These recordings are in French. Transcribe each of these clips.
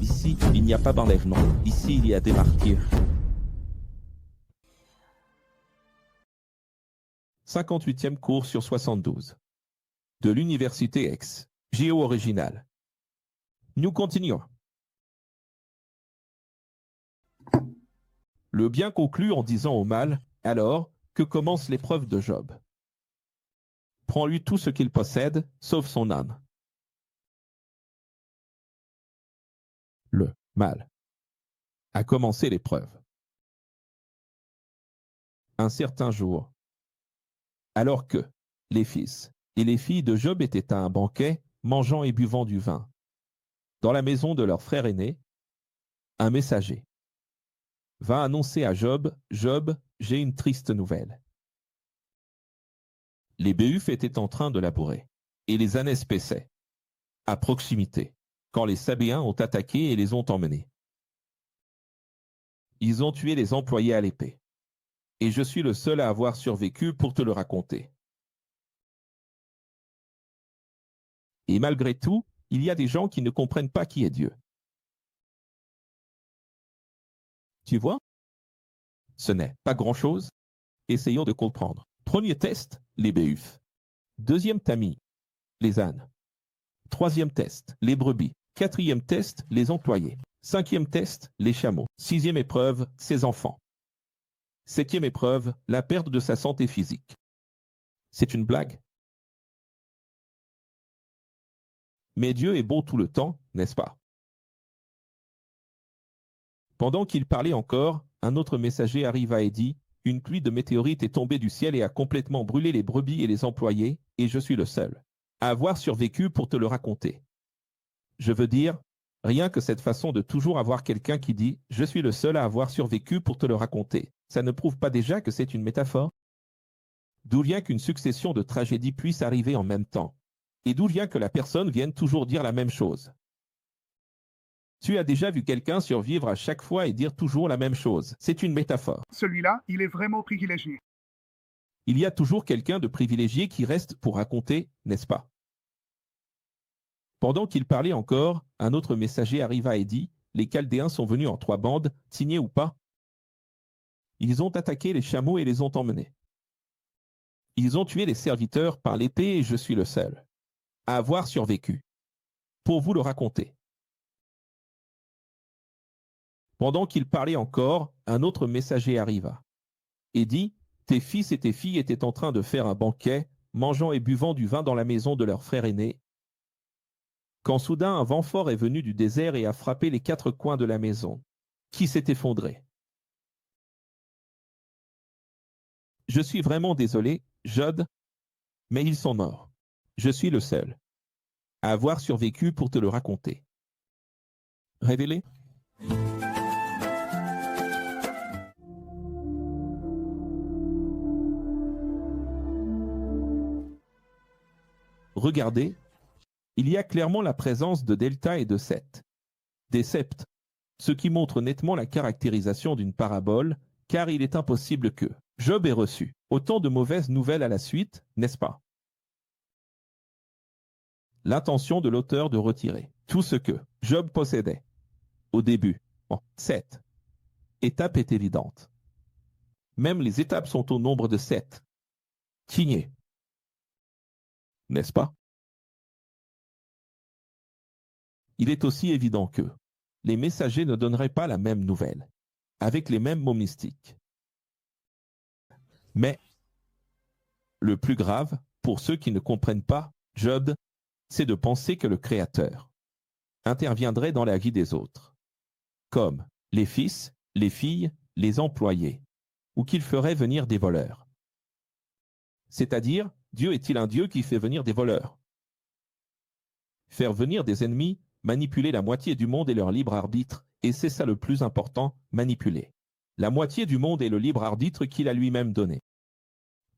Ici, il n'y a pas d'enlèvement. Ici, il y a des martyrs. 58e cours sur 72. De l'Université Aix. Géo original. Nous continuons. Le bien conclut en disant au mal, alors, que commence l'épreuve de Job. Prends-lui tout ce qu'il possède, sauf son âme. Le mal a commencé l'épreuve. Un certain jour, alors que les fils et les filles de Job étaient à un banquet, mangeant et buvant du vin, dans la maison de leur frère aîné, un messager vint annoncer à Job, « Job, j'ai une triste nouvelle. Les béhufs étaient en train de labourer, et les ânesses paissaient, à proximité, quand les Sabéens ont attaqué et les ont emmenés. Ils ont tué les employés à l'épée, et je suis le seul à avoir survécu pour te le raconter. Et malgré tout, il y a des gens qui ne comprennent pas qui est Dieu. Tu vois? Ce n'est pas grand-chose. Essayons de comprendre. Premier test, les béhufs. Deuxième tamis, les ânes. Troisième test, les brebis. Quatrième test, les employés. Cinquième test, les chameaux. Sixième épreuve, ses enfants. Septième épreuve, la perte de sa santé physique. C'est une blague. Mais Dieu est bon tout le temps, n'est-ce pas? Pendant qu'il parlait encore, un autre messager arriva et dit, « Une pluie de météorites est tombée du ciel et a complètement brûlé les brebis et les employés, et je suis le seul à avoir survécu pour te le raconter. » Je veux dire, rien que cette façon de toujours avoir quelqu'un qui dit « Je suis le seul à avoir survécu pour te le raconter », ça ne prouve pas déjà que c'est une métaphore? D'où vient qu'une succession de tragédies puisse arriver en même temps? Et d'où vient que la personne vienne toujours dire la même chose? Tu as déjà vu quelqu'un survivre à chaque fois et dire toujours la même chose. C'est une métaphore. Celui-là, il est vraiment privilégié. Il y a toujours quelqu'un de privilégié qui reste pour raconter, n'est-ce pas? Pendant qu'il parlait encore, un autre messager arriva et dit, « Les Chaldéens sont venus en 3 bandes, signés ou pas. Ils ont attaqué les chameaux et les ont emmenés. Ils ont tué les serviteurs par l'épée et je suis le seul à avoir survécu pour vous le raconter. » Pendant qu'il parlait encore, un autre messager arriva et dit, « Tes fils et tes filles étaient en train de faire un banquet, mangeant et buvant du vin dans la maison de leur frère aîné, quand soudain un vent fort est venu du désert et a frappé les 4 coins de la maison, qui s'est effondrée. Je suis vraiment désolé, Job, mais ils sont morts. Je suis le seul à avoir survécu pour te le raconter. » Révélé? Regardez, il y a clairement la présence de delta et de sept, des septes, ce qui montre nettement la caractérisation d'une parabole, car il est impossible que Job ait reçu autant de mauvaises nouvelles à la suite, n'est-ce pas? L'intention de l'auteur de retirer tout ce que Job possédait au début, en 7 étapes est évidente. Même les étapes sont au nombre de 7. Signé. N'est-ce pas? Il est aussi évident que les messagers ne donneraient pas la même nouvelle, avec les mêmes mots mystiques. Mais le plus grave, pour ceux qui ne comprennent pas Job, c'est de penser que le Créateur interviendrait dans la vie des autres, comme les fils, les filles, les employés, ou qu'il ferait venir des voleurs. C'est-à-dire, Dieu est-il un Dieu qui fait venir des voleurs? Faire venir des ennemis, manipuler la moitié du monde et leur libre arbitre, et c'est ça le plus important, manipuler la moitié du monde et le libre arbitre qu'il a lui-même donné.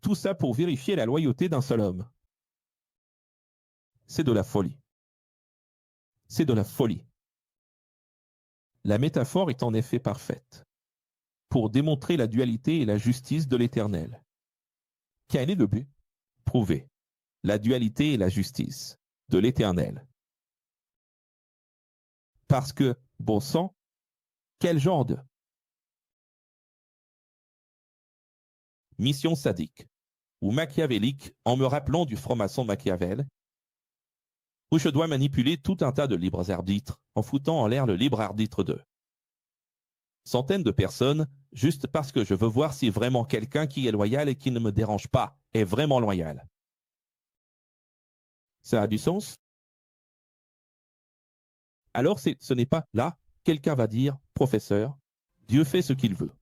Tout ça pour vérifier la loyauté d'un seul homme. C'est de la folie. C'est de la folie. La métaphore est en effet parfaite pour démontrer la dualité et la justice de l'Éternel. Quel est le but? Prouver la dualité et la justice de l'Éternel. Parce que Bon sang, quel genre de mission sadique ou machiavélique en me rappelant du franc-maçon Machiavel, où je dois manipuler tout un tas de libres arbitres en foutant en l'air le libre arbitre d'eux. Centaines de personnes, juste parce que je veux voir si vraiment quelqu'un qui est loyal et qui ne me dérange pas est vraiment loyal. Ça a du sens? Alors ce n'est pas là, quelqu'un va dire, professeur, Dieu fait ce qu'il veut.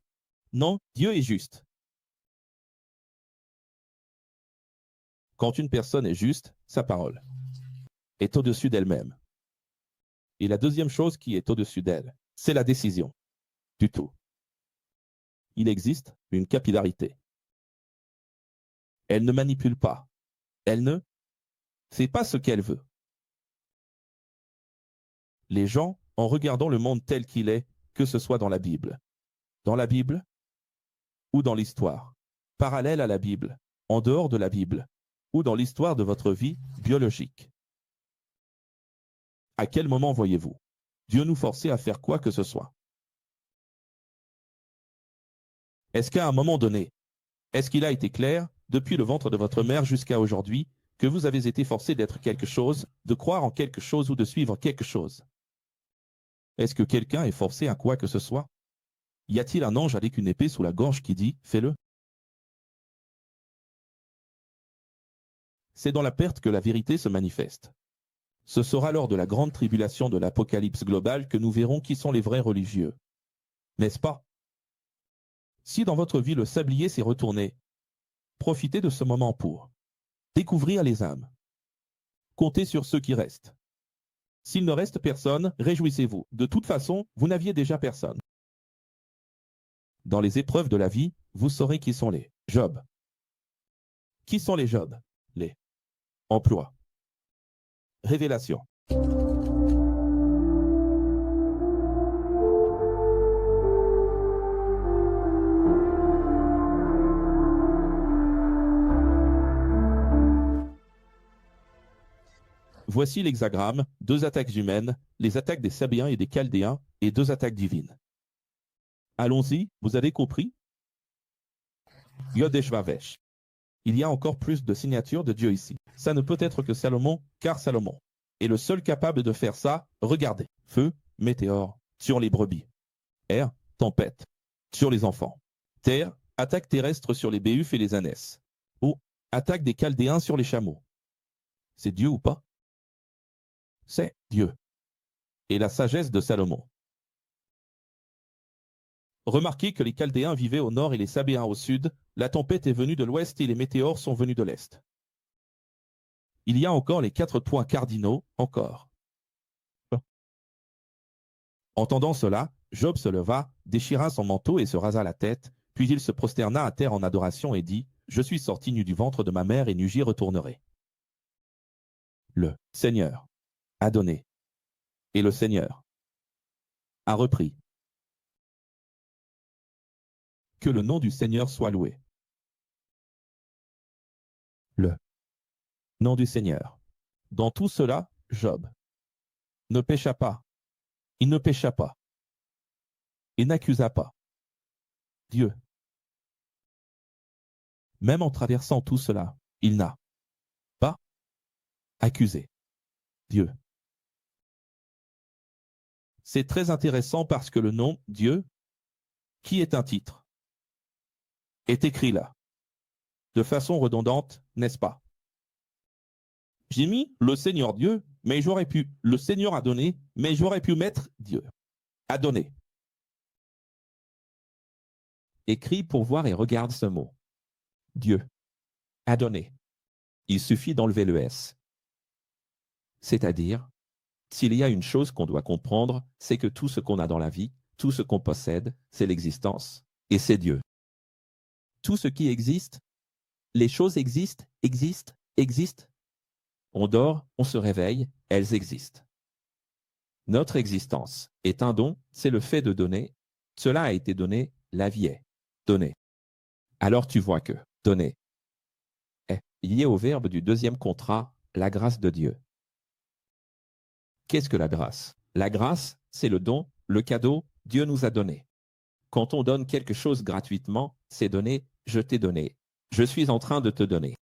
Non, Dieu est juste. Quand une personne est juste, sa parole est au-dessus d'elle-même. Et la deuxième chose qui est au-dessus d'elle, c'est la décision du tout. Il existe une capillarité. Elle ne manipule pas. Elle ne fait pas ce qu'elle veut. Les gens, en regardant le monde tel qu'il est, que ce soit dans la Bible ou dans l'histoire, parallèle à la Bible, en dehors de la Bible, ou dans l'histoire de votre vie biologique. À quel moment voyez-vous Dieu nous forcer à faire quoi que ce soit? Est-ce qu'à un moment donné, est-ce qu'il a été clair, depuis le ventre de votre mère jusqu'à aujourd'hui, que vous avez été forcé d'être quelque chose, de croire en quelque chose ou de suivre quelque chose? Est-ce que quelqu'un est forcé à quoi que ce soit? Y a-t-il un ange avec une épée sous la gorge qui dit « fais-le » ? C'est dans la perte que la vérité se manifeste. Ce sera lors de la grande tribulation de l'apocalypse globale que nous verrons qui sont les vrais religieux. N'est-ce pas? Si dans votre vie le sablier s'est retourné, profitez de ce moment pour découvrir les âmes. Comptez sur ceux qui restent. S'il ne reste personne, réjouissez-vous. De toute façon, vous n'aviez déjà personne. Dans les épreuves de la vie, vous saurez qui sont les Job. Qui sont les Job? Les emplois. Révélation. Voici l'hexagramme, 2 attaques humaines, les attaques des Sabéens et des Chaldéens, et 2 attaques divines. Allons-y, vous avez compris? Yod-Heshvavesh. Il y a encore plus de signatures de Dieu ici. Ça ne peut être que Salomon, car Salomon est le seul capable de faire ça. Regardez. Feu, météore, sur les brebis. Air, tempête, sur les enfants. Terre, attaque terrestre sur les béhufs et les ânesses. Eau, attaque des Chaldéens sur les chameaux. C'est Dieu ou pas? C'est Dieu. Et la sagesse de Salomon. Remarquez que les Chaldéens vivaient au nord et les Sabéens au sud, la tempête est venue de l'ouest et les météores sont venus de l'est. Il y a encore les 4 points cardinaux, encore. Entendant cela, Job se leva, déchira son manteau et se rasa la tête, puis il se prosterna à terre en adoration et dit, « Je suis sorti nu du ventre de ma mère et nu j'y retournerai. » Le Seigneur a donné, et le Seigneur a repris. Que le nom du Seigneur soit loué. Le nom du Seigneur. Dans tout cela, Job ne pécha pas. Il ne pécha pas. Et n'accusa pas Dieu. Même en traversant tout cela, il n'a pas accusé Dieu. C'est très intéressant parce que le nom Dieu, qui est un titre, est écrit là, de façon redondante, n'est-ce pas? J'ai mis le Seigneur Dieu, mais j'aurais pu, le Seigneur a donné, mais j'aurais pu mettre Dieu. A donné. Écris pour voir et regarde ce mot. Dieu a donné. Il suffit d'enlever le S. C'est-à-dire, s'il y a une chose qu'on doit comprendre, c'est que tout ce qu'on a dans la vie, tout ce qu'on possède, c'est l'existence, et c'est Dieu. Tout ce qui existe, les choses existent, existent, existent. On dort, on se réveille, elles existent. Notre existence est un don, c'est le fait de donner. Cela a été donné, la vie est donnée. Alors tu vois que donner est lié au verbe du deuxième contrat, la grâce de Dieu. Qu'est-ce que la grâce? La grâce c'est le don, le cadeau, Dieu nous a donné. Quand on donne quelque chose gratuitement, c'est donner, je t'ai donné. Je suis en train de te donner.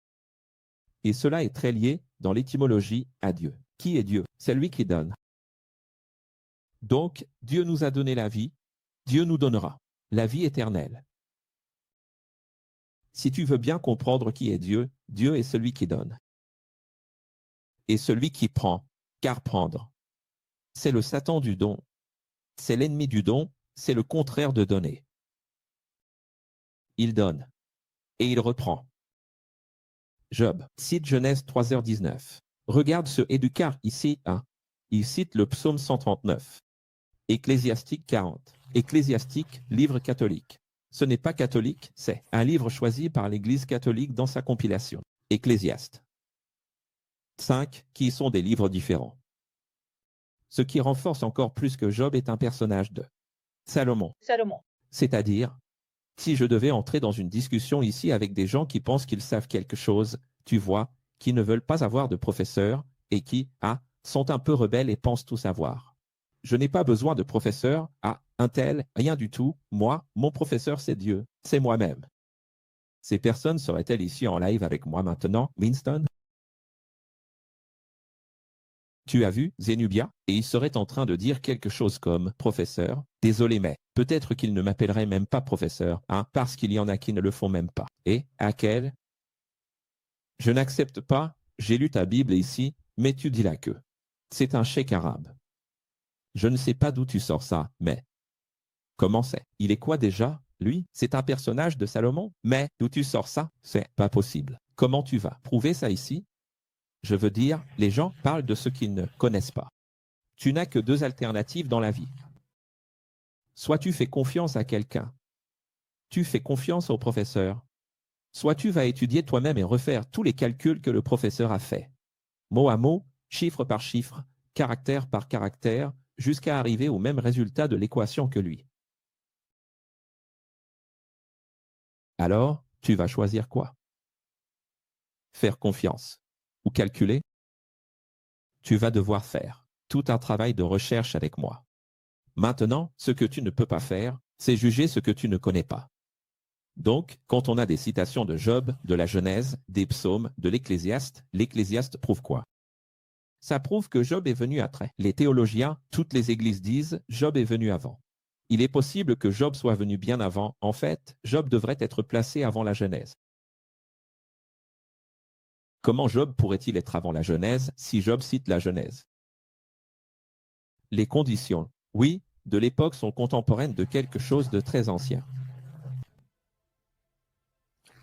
Et cela est très lié dans l'étymologie à Dieu. Qui est Dieu? C'est lui qui donne. Donc, Dieu nous a donné la vie, Dieu nous donnera la vie éternelle. Si tu veux bien comprendre qui est Dieu, Dieu est celui qui donne. Et celui qui prend, car prendre, c'est le Satan du don. C'est l'ennemi du don, c'est le contraire de donner. Il donne et il reprend. Job cite Genèse 3h19. Regarde ce éducar ici, hein. Il cite le psaume 139. Ecclésiastique 40. Ecclésiastique, livre catholique. Ce n'est pas catholique, c'est un livre choisi par l'Église catholique dans sa compilation. Ecclésiaste. 5, qui sont des livres différents. Ce qui renforce encore plus que Job est un personnage de Salomon. C'est-à-dire, si je devais entrer dans une discussion ici avec des gens qui pensent qu'ils savent quelque chose, tu vois, qui ne veulent pas avoir de professeur et qui, sont un peu rebelles et pensent tout savoir. Je n'ai pas besoin de professeur, un tel, rien du tout. Moi, mon professeur, c'est Dieu, c'est moi-même. Ces personnes seraient-elles ici en live avec moi maintenant, Winston? Tu as vu, Zenubia, et il serait en train de dire quelque chose comme « Professeur, désolé mais, peut-être qu'il ne m'appellerait même pas professeur, parce qu'il y en a qui ne le font même pas. » Et, à quel? Je n'accepte pas, j'ai lu ta Bible ici, mais tu dis là que c'est un cheikh arabe. Je ne sais pas d'où tu sors ça, mais comment c'est? Il est quoi déjà? Lui, c'est un personnage de Salomon, mais d'où tu sors ça? C'est pas possible. Comment tu vas prouver ça ici? Je veux dire, les gens parlent de ce qu'ils ne connaissent pas. Tu n'as que deux alternatives dans la vie. Soit tu fais confiance à quelqu'un, tu fais confiance au professeur, soit tu vas étudier toi-même et refaire tous les calculs que le professeur a fait, mot à mot, chiffre par chiffre, caractère par caractère, jusqu'à arriver au même résultat de l'équation que lui. Alors, tu vas choisir quoi? Faire confiance ou calculer? Tu vas devoir faire tout un travail de recherche avec moi. Maintenant, ce que tu ne peux pas faire, c'est juger ce que tu ne connais pas. Donc, quand on a des citations de Job, de la Genèse, des psaumes, de l'Ecclésiaste prouve quoi? Ça prouve que Job est venu après. Les théologiens, toutes les églises disent Job est venu avant. Il est possible que Job soit venu bien avant. En fait, Job devrait être placé avant la Genèse. Comment Job pourrait-il être avant la Genèse si Job cite la Genèse? Les conditions, oui, de l'époque sont contemporaines de quelque chose de très ancien.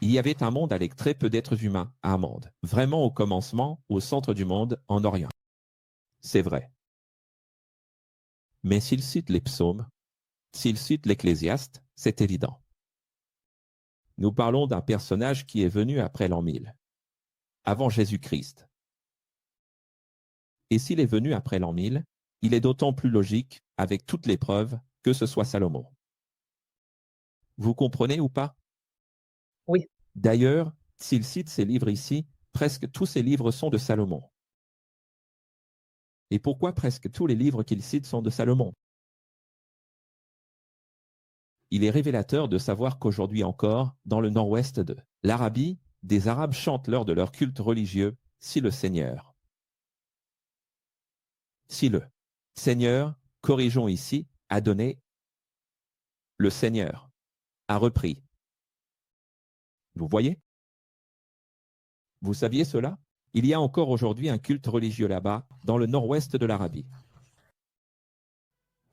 Il y avait un monde avec très peu d'êtres humains, un monde, vraiment au commencement, au centre du monde, en Orient. C'est vrai. Mais s'il cite les psaumes, s'il cite l'Ecclésiaste, c'est évident. Nous parlons d'un personnage qui est venu après l'an 1000, avant Jésus-Christ. Et s'il est venu après l'an 1000, il est d'autant plus logique, avec toutes les preuves, que ce soit Salomon. Vous comprenez ou pas? Oui. D'ailleurs, s'il cite ces livres ici, presque tous ces livres sont de Salomon. Et pourquoi presque tous les livres qu'il cite sont de Salomon? Il est révélateur de savoir qu'aujourd'hui encore, dans le nord-ouest de l'Arabie, des Arabes chantent lors de leur culte religieux « Si le Seigneur ». Si le Seigneur, corrigeons ici, a donné, le Seigneur a repris. Vous voyez? Vous saviez cela? Il y a encore aujourd'hui un culte religieux là-bas, dans le nord-ouest de l'Arabie.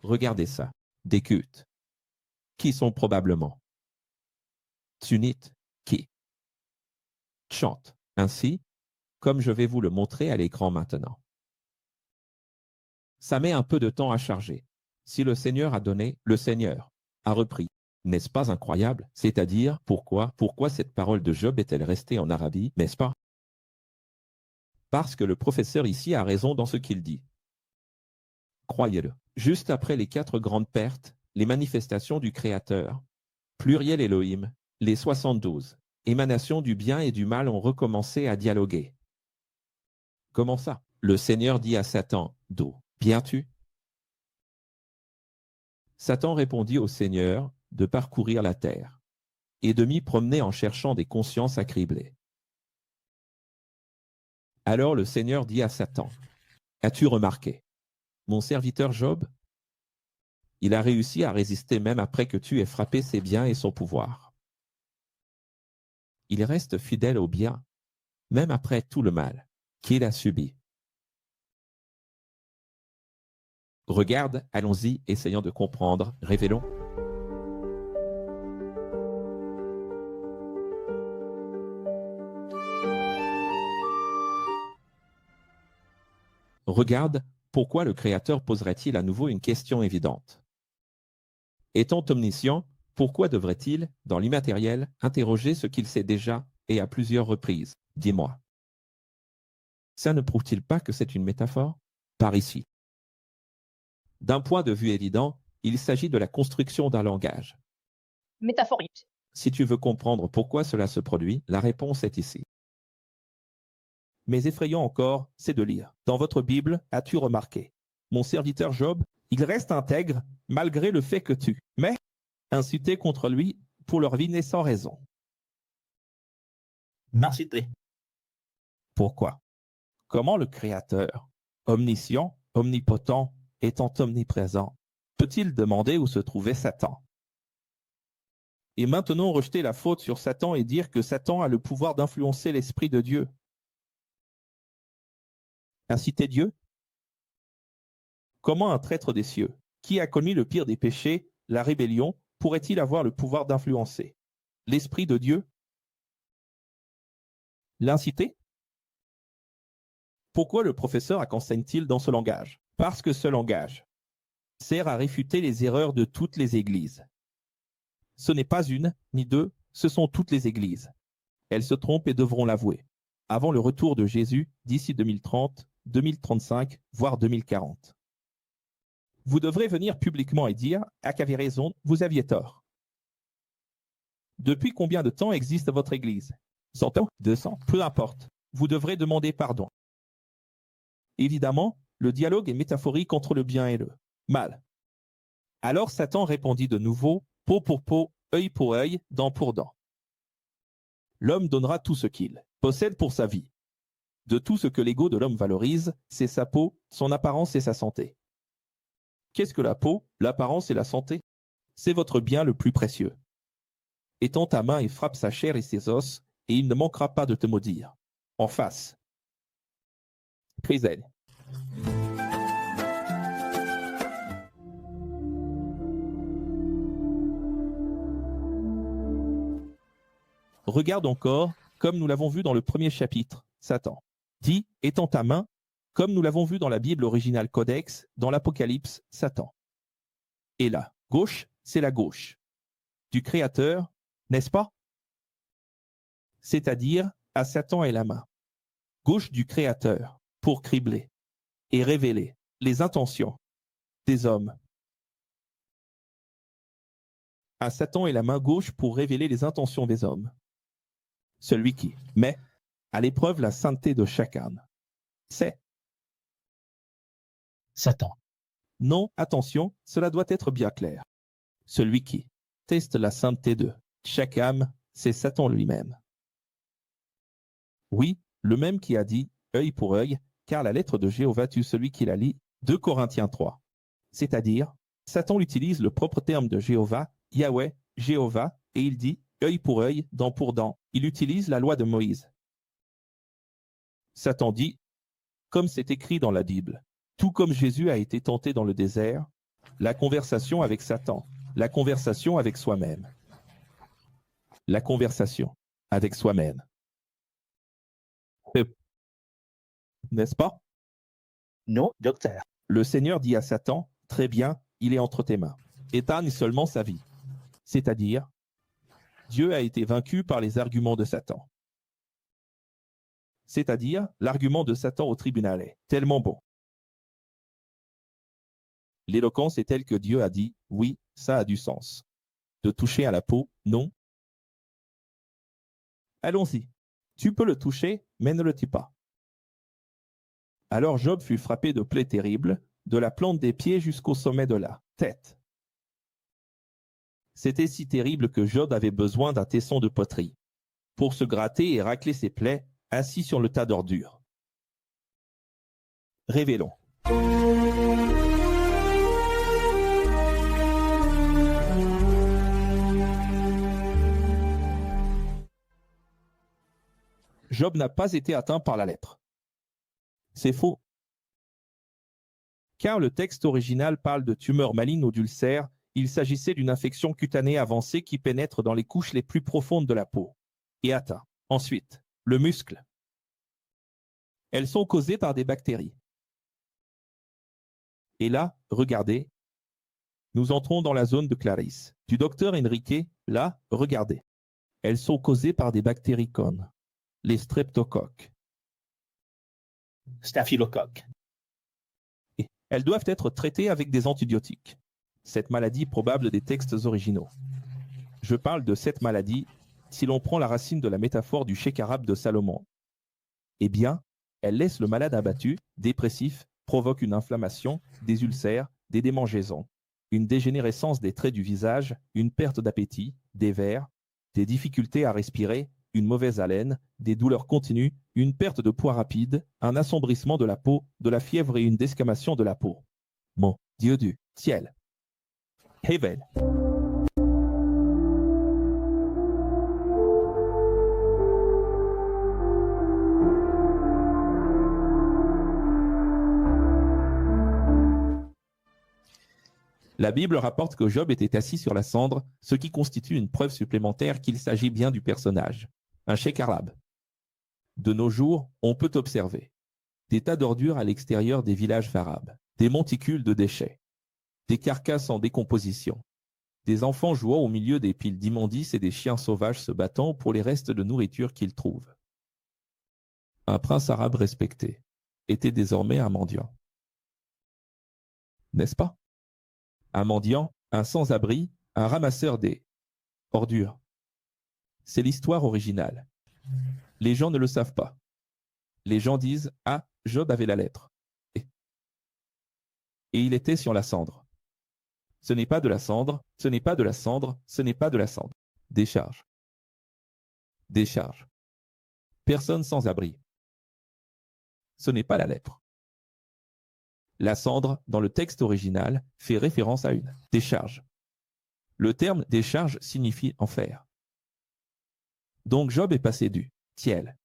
Regardez ça, des cultes, qui sont probablement sunnites, qui chantent ainsi, comme je vais vous le montrer à l'écran maintenant. Ça met un peu de temps à charger. Si le Seigneur a donné, le Seigneur a repris. N'est-ce pas incroyable? C'est-à-dire, pourquoi cette parole de Job est-elle restée en Arabie, n'est-ce pas? Parce que le professeur ici a raison dans ce qu'il dit. Croyez-le. Juste après les 4 grandes pertes, les manifestations du Créateur, pluriel Elohim, les 72 émanations du bien et du mal ont recommencé à dialoguer. Comment ça? Le Seigneur dit à Satan, d'où viens-tu? Satan répondit au Seigneur de parcourir la terre et de m'y promener en cherchant des consciences accriblées. Alors le Seigneur dit à Satan, « As-tu remarqué, mon serviteur Job? Il a réussi à résister même après que tu aies frappé ses biens et son pouvoir. Il reste fidèle au bien, même après tout le mal qu'il a subi. » Regarde, allons-y, essayons de comprendre, révélons. Regarde, pourquoi le Créateur poserait-il à nouveau une question évidente? Étant omniscient, pourquoi devrait-il, dans l'immatériel, interroger ce qu'il sait déjà et à plusieurs reprises? Dis-moi. Ça ne prouve-t-il pas que c'est une métaphore? Par ici. D'un point de vue évident, il s'agit de la construction d'un langage. Métaphorique. Si tu veux comprendre pourquoi cela se produit, la réponse est ici. Mais effrayant encore, c'est de lire. Dans votre Bible, as-tu remarqué? Mon serviteur Job, il reste intègre malgré le fait que tu m'aies incité contre lui pour leur ruiner sans raison. M'inciter. Pourquoi? Comment le Créateur, omniscient, omnipotent, étant omniprésent, peut-il demander où se trouvait Satan? Et maintenant rejeter la faute sur Satan et dire que Satan a le pouvoir d'influencer l'Esprit de Dieu. Inciter Dieu? Comment un traître des cieux, qui a commis le pire des péchés, la rébellion, pourrait-il avoir le pouvoir d'influencer l'Esprit de Dieu? L'inciter? Pourquoi le professeur enseigne-t-il dans ce langage? Parce que ce langage sert à réfuter les erreurs de toutes les églises. Ce n'est pas une, ni deux, ce sont toutes les églises. Elles se trompent et devront l'avouer. Avant le retour de Jésus, d'ici 2030, 2035, voire 2040. Vous devrez venir publiquement et dire « Ah, qu'avez raison, vous aviez tort ». Depuis combien de temps existe votre église? 100 ans? 200? Peu importe. Vous devrez demander pardon. Évidemment, le dialogue est métaphorique entre le bien et le mal. Alors Satan répondit de nouveau, peau pour peau, œil pour œil, dent pour dent. L'homme donnera tout ce qu'il possède pour sa vie. De tout ce que l'ego de l'homme valorise, c'est sa peau, son apparence et sa santé. Qu'est-ce que la peau, l'apparence et la santé? C'est votre bien le plus précieux. Étends ta main et frappe sa chair et ses os, et il ne manquera pas de te maudire. En face. Crisel. Regarde encore, comme nous l'avons vu dans le premier chapitre, Satan. Dis, étends ta main, comme nous l'avons vu dans la Bible originale Codex, dans l'Apocalypse, Satan. Et la gauche, c'est la gauche du Créateur, n'est-ce pas? C'est-à-dire, à Satan et la main. Gauche du Créateur, pour cribler et révéler les intentions des hommes. À Satan et la main gauche pour révéler les intentions des hommes. Celui qui met à l'épreuve la sainteté de chaque âme. C'est Satan. non, attention, cela doit être bien clair. Celui qui teste la sainteté de chaque âme, c'est Satan lui-même. Oui, le même qui a dit œil pour œil, car la lettre de Jéhovah tue celui qui la lit, 2 Corinthiens 3. C'est-à-dire, Satan utilise le propre terme de Jéhovah, Yahweh, Jéhovah, et il dit œil pour œil, dent pour dent. Il utilise la loi de Moïse. Satan dit, comme c'est écrit dans la Bible, tout comme Jésus a été tenté dans le désert, la conversation avec Satan, la conversation avec soi-même. La conversation avec soi-même. N'est-ce pas? Non, docteur. Le Seigneur dit à Satan, très bien, il est entre tes mains. Épargne seulement sa vie. C'est-à-dire, Dieu a été vaincu par les arguments de Satan. C'est-à-dire, l'argument de Satan au tribunal est tellement bon. L'éloquence est telle que Dieu a dit, oui, ça a du sens. De toucher à la peau, non. Allons-y. Tu peux le toucher, mais ne le tue pas. Alors Job fut frappé de plaies terribles, de la plante des pieds jusqu'au sommet de la tête. C'était si terrible que Job avait besoin d'un tesson de poterie pour se gratter et racler ses plaies, assis sur le tas d'ordures. Révélons. Job n'a pas été atteint par la lèpre. C'est faux. Car le texte original parle de tumeurs malignes ou d'ulcères, il s'agissait d'une infection cutanée avancée qui pénètre dans les couches les plus profondes de la peau et atteint ensuite le muscle. Elles sont causées par des bactéries. Et là, regardez, nous entrons dans la zone de Clarisse. Du docteur Enrique, là, regardez. Elles sont causées par des bactéricones, les streptocoques. Staphylocoque. Et elles doivent être traitées avec des antibiotiques. Cette maladie probable des textes originaux. Je parle de cette maladie si l'on prend la racine de la métaphore du cheikh arabe de Salomon. Eh bien, elle laisse le malade abattu, dépressif, provoque une inflammation, des ulcères, des démangeaisons, une dégénérescence des traits du visage, une perte d'appétit, des vers, des difficultés à respirer, une mauvaise haleine, des douleurs continues, une perte de poids rapide, un assombrissement de la peau, de la fièvre et une desquamation de la peau. Mon Dieu du ciel. Hevel. La Bible rapporte que Job était assis sur la cendre, ce qui constitue une preuve supplémentaire qu'il s'agit bien du personnage, un cheikh arabe. De nos jours, on peut observer des tas d'ordures à l'extérieur des villages arabes, des monticules de déchets, des carcasses en décomposition, des enfants jouant au milieu des piles d'immondices et des chiens sauvages se battant pour les restes de nourriture qu'ils trouvent. Un prince arabe respecté était désormais un mendiant. N'est-ce pas? Un mendiant, un sans-abri, un ramasseur des ordures. C'est l'histoire originale. Les gens ne le savent pas. Les gens disent « Ah, Job avait la lèpre. » Et il était sur la cendre. Ce n'est pas de la cendre, ce n'est pas de la cendre, ce n'est pas de la cendre. Décharge. Décharge. Personne sans abri. Ce n'est pas la lèpre. La cendre, dans le texte original, fait référence à une décharge. Le terme décharge signifie enfer. Donc Job est passé du ciel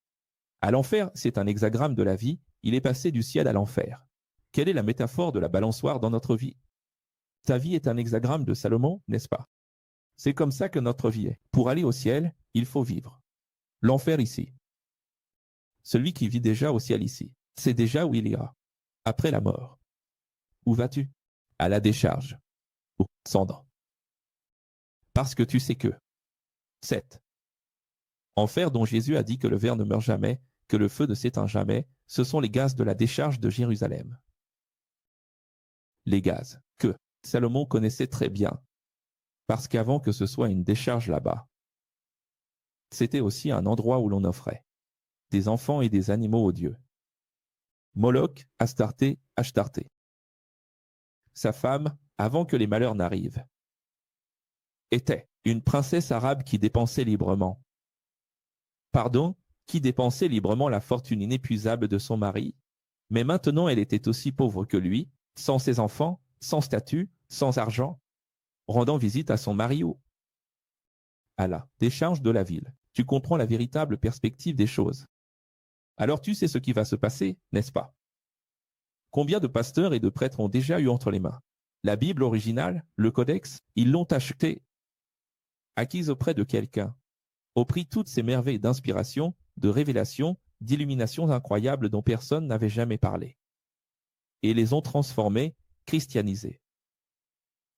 à l'enfer, c'est un hexagramme de la vie, il est passé du ciel à l'enfer. Quelle est la métaphore de la balançoire dans notre vie? Ta vie est un hexagramme de Salomon, n'est-ce pas? C'est comme ça que notre vie est. Pour aller au ciel, il faut vivre. L'enfer ici. Celui qui vit déjà au ciel ici, c'est déjà où il ira. Après la mort. Où vas-tu? À la décharge. Au cendre. Parce que tu sais que. 7. Enfer dont Jésus a dit que le ver ne meurt jamais, que le feu ne s'éteint jamais, ce sont les gaz de la décharge de Jérusalem. Les gaz que Salomon connaissait très bien, parce qu'avant que ce soit une décharge là-bas, c'était aussi un endroit où l'on offrait des enfants et des animaux aux dieux. Moloch, Astarté, Ashtarté. Sa femme, avant que les malheurs n'arrivent, était une princesse arabe qui dépensait librement. Pardon, qui dépensait librement la fortune inépuisable de son mari, mais maintenant elle était aussi pauvre que lui, sans ses enfants, sans statut, sans argent, rendant visite à son mari à la décharge de la ville. Tu comprends la véritable perspective des choses. Alors tu sais ce qui va se passer, n'est-ce pas? Combien de pasteurs et de prêtres ont déjà eu entre les mains la Bible originale, le Codex, ils l'ont achetée, acquise auprès de quelqu'un, au prix toutes ces merveilles d'inspiration, de révélation, d'illuminations incroyables dont personne n'avait jamais parlé, et les ont transformés, christianisés,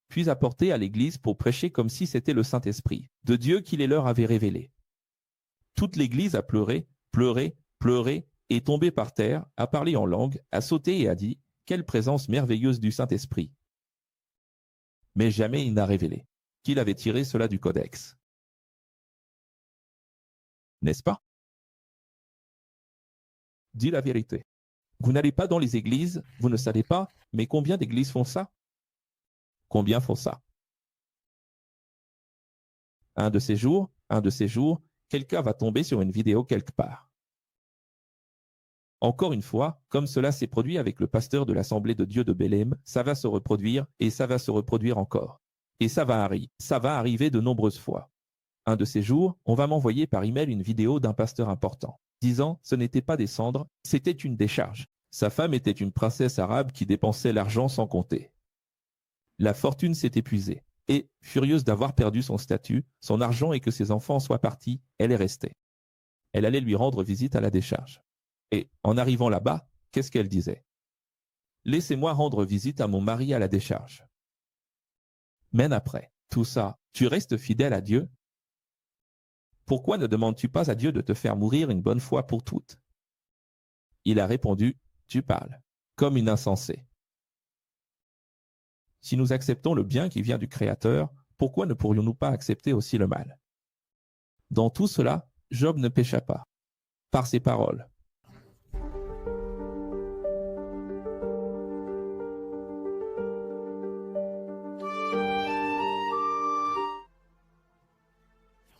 puis apportés à l'Église pour prêcher comme si c'était le Saint-Esprit de Dieu qui les leur avait révélés. Toute l'Église a pleuré, pleuré, pleuré, est tombée par terre, a parlé en langue, a sauté et a dit « Quelle présence merveilleuse du Saint-Esprit !» Mais jamais il n'a révélé qu'il avait tiré cela du Codex. N'est-ce pas? Dis la vérité. Vous n'allez pas dans les églises, vous ne savez pas, mais combien d'églises font ça? Combien font ça? un de ces jours, quelqu'un va tomber sur une vidéo quelque part. Encore une fois, comme cela s'est produit avec le pasteur de l'Assemblée de Dieu de Bélem, ça va se reproduire et ça va se reproduire encore. Et ça va arriver de nombreuses fois. Un de ces jours, on va m'envoyer par email une vidéo d'un pasteur important, disant ce n'était pas des cendres, c'était une décharge. Sa femme était une princesse arabe qui dépensait l'argent sans compter. La fortune s'est épuisée. Et, furieuse d'avoir perdu son statut, son argent et que ses enfants soient partis, elle est restée. Elle allait lui rendre visite à la décharge. Et, en arrivant là-bas, qu'est-ce qu'elle disait? Laissez-moi rendre visite à mon mari à la décharge. Mais après tout ça, tu restes fidèle à Dieu? Pourquoi ne demandes-tu pas à Dieu de te faire mourir une bonne fois pour toutes? Il a répondu, tu parles, comme une insensée. Si nous acceptons le bien qui vient du Créateur, pourquoi ne pourrions-nous pas accepter aussi le mal? Dans tout cela, Job ne pécha pas, par ses paroles.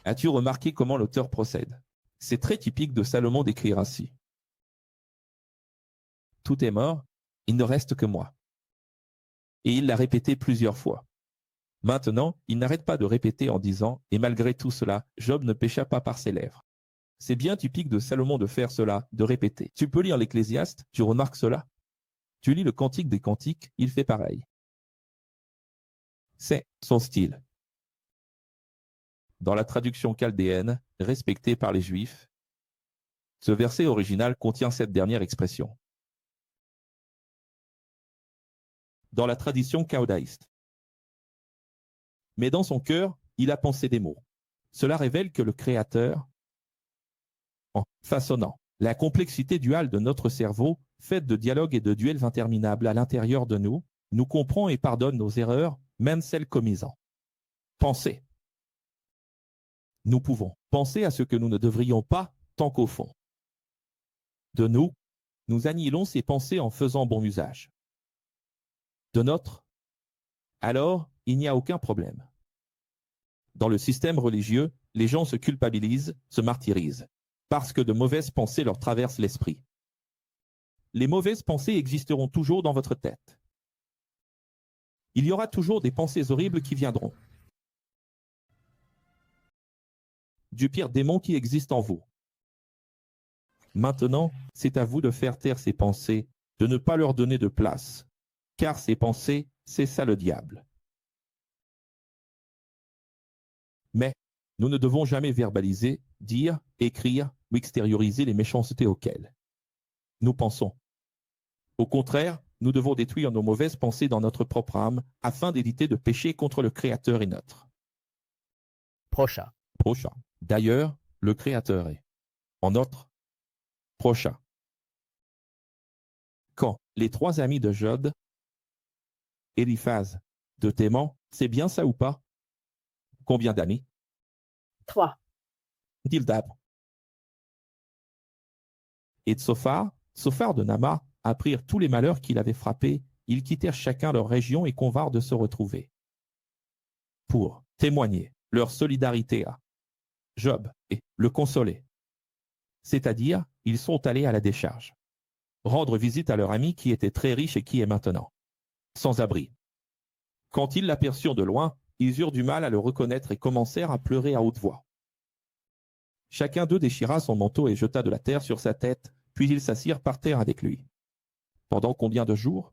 As-tu remarqué comment l'auteur procède? C'est très typique de Salomon d'écrire ainsi. Tout est mort, il ne reste que moi. Et il l'a répété plusieurs fois. Maintenant, il n'arrête pas de répéter en disant, et malgré tout cela, Job ne pécha pas par ses lèvres. C'est bien typique de Salomon de faire cela, de répéter. Tu peux lire l'Ecclésiaste, tu remarques cela. Tu lis le Cantique des Cantiques, il fait pareil. C'est son style. Dans la traduction chaldéenne, respectée par les Juifs, ce verset original contient cette dernière expression. Dans la tradition chaldéiste. Mais dans son cœur, il a pensé des mots. Cela révèle que le Créateur, en façonnant la complexité duale de notre cerveau, faite de dialogues et de duels interminables à l'intérieur de nous, nous comprend et pardonne nos erreurs, même celles commises en pensée. Nous pouvons penser à ce que nous ne devrions pas, tant qu'au fond de nous, nous annihilons ces pensées en faisant bon usage de notre. Alors, il n'y a aucun problème. Dans le système religieux, les gens se culpabilisent, se martyrisent, parce que de mauvaises pensées leur traversent l'esprit. Les mauvaises pensées existeront toujours dans votre tête. Il y aura toujours des pensées horribles qui viendront. Du pire démon qui existe en vous. Maintenant, c'est à vous de faire taire ces pensées, de ne pas leur donner de place, car ces pensées, c'est ça le diable. Mais nous ne devons jamais verbaliser, dire, écrire ou extérioriser les méchancetés auxquelles nous pensons. Au contraire, nous devons détruire nos mauvaises pensées dans notre propre âme afin d'éviter de pécher contre le Créateur et notre prochain. D'ailleurs, le Créateur est en notre prochain. Quand les trois amis de Job, Éliphaz, de Théman, c'est bien ça ou pas? Combien d'amis? 3. Dildab. Et de Sophar de Nama, apprirent tous les malheurs qu'il avait frappés, ils quittèrent chacun leur région et convinrent de se retrouver pour témoigner leur solidarité à Job et le consoler. C'est-à-dire, ils sont allés à la décharge, rendre visite à leur ami qui était très riche et qui est maintenant sans abri. Quand ils l'aperçurent de loin, ils eurent du mal à le reconnaître et commencèrent à pleurer à haute voix. Chacun d'eux déchira son manteau et jeta de la terre sur sa tête, puis ils s'assirent par terre avec lui. Pendant combien de jours?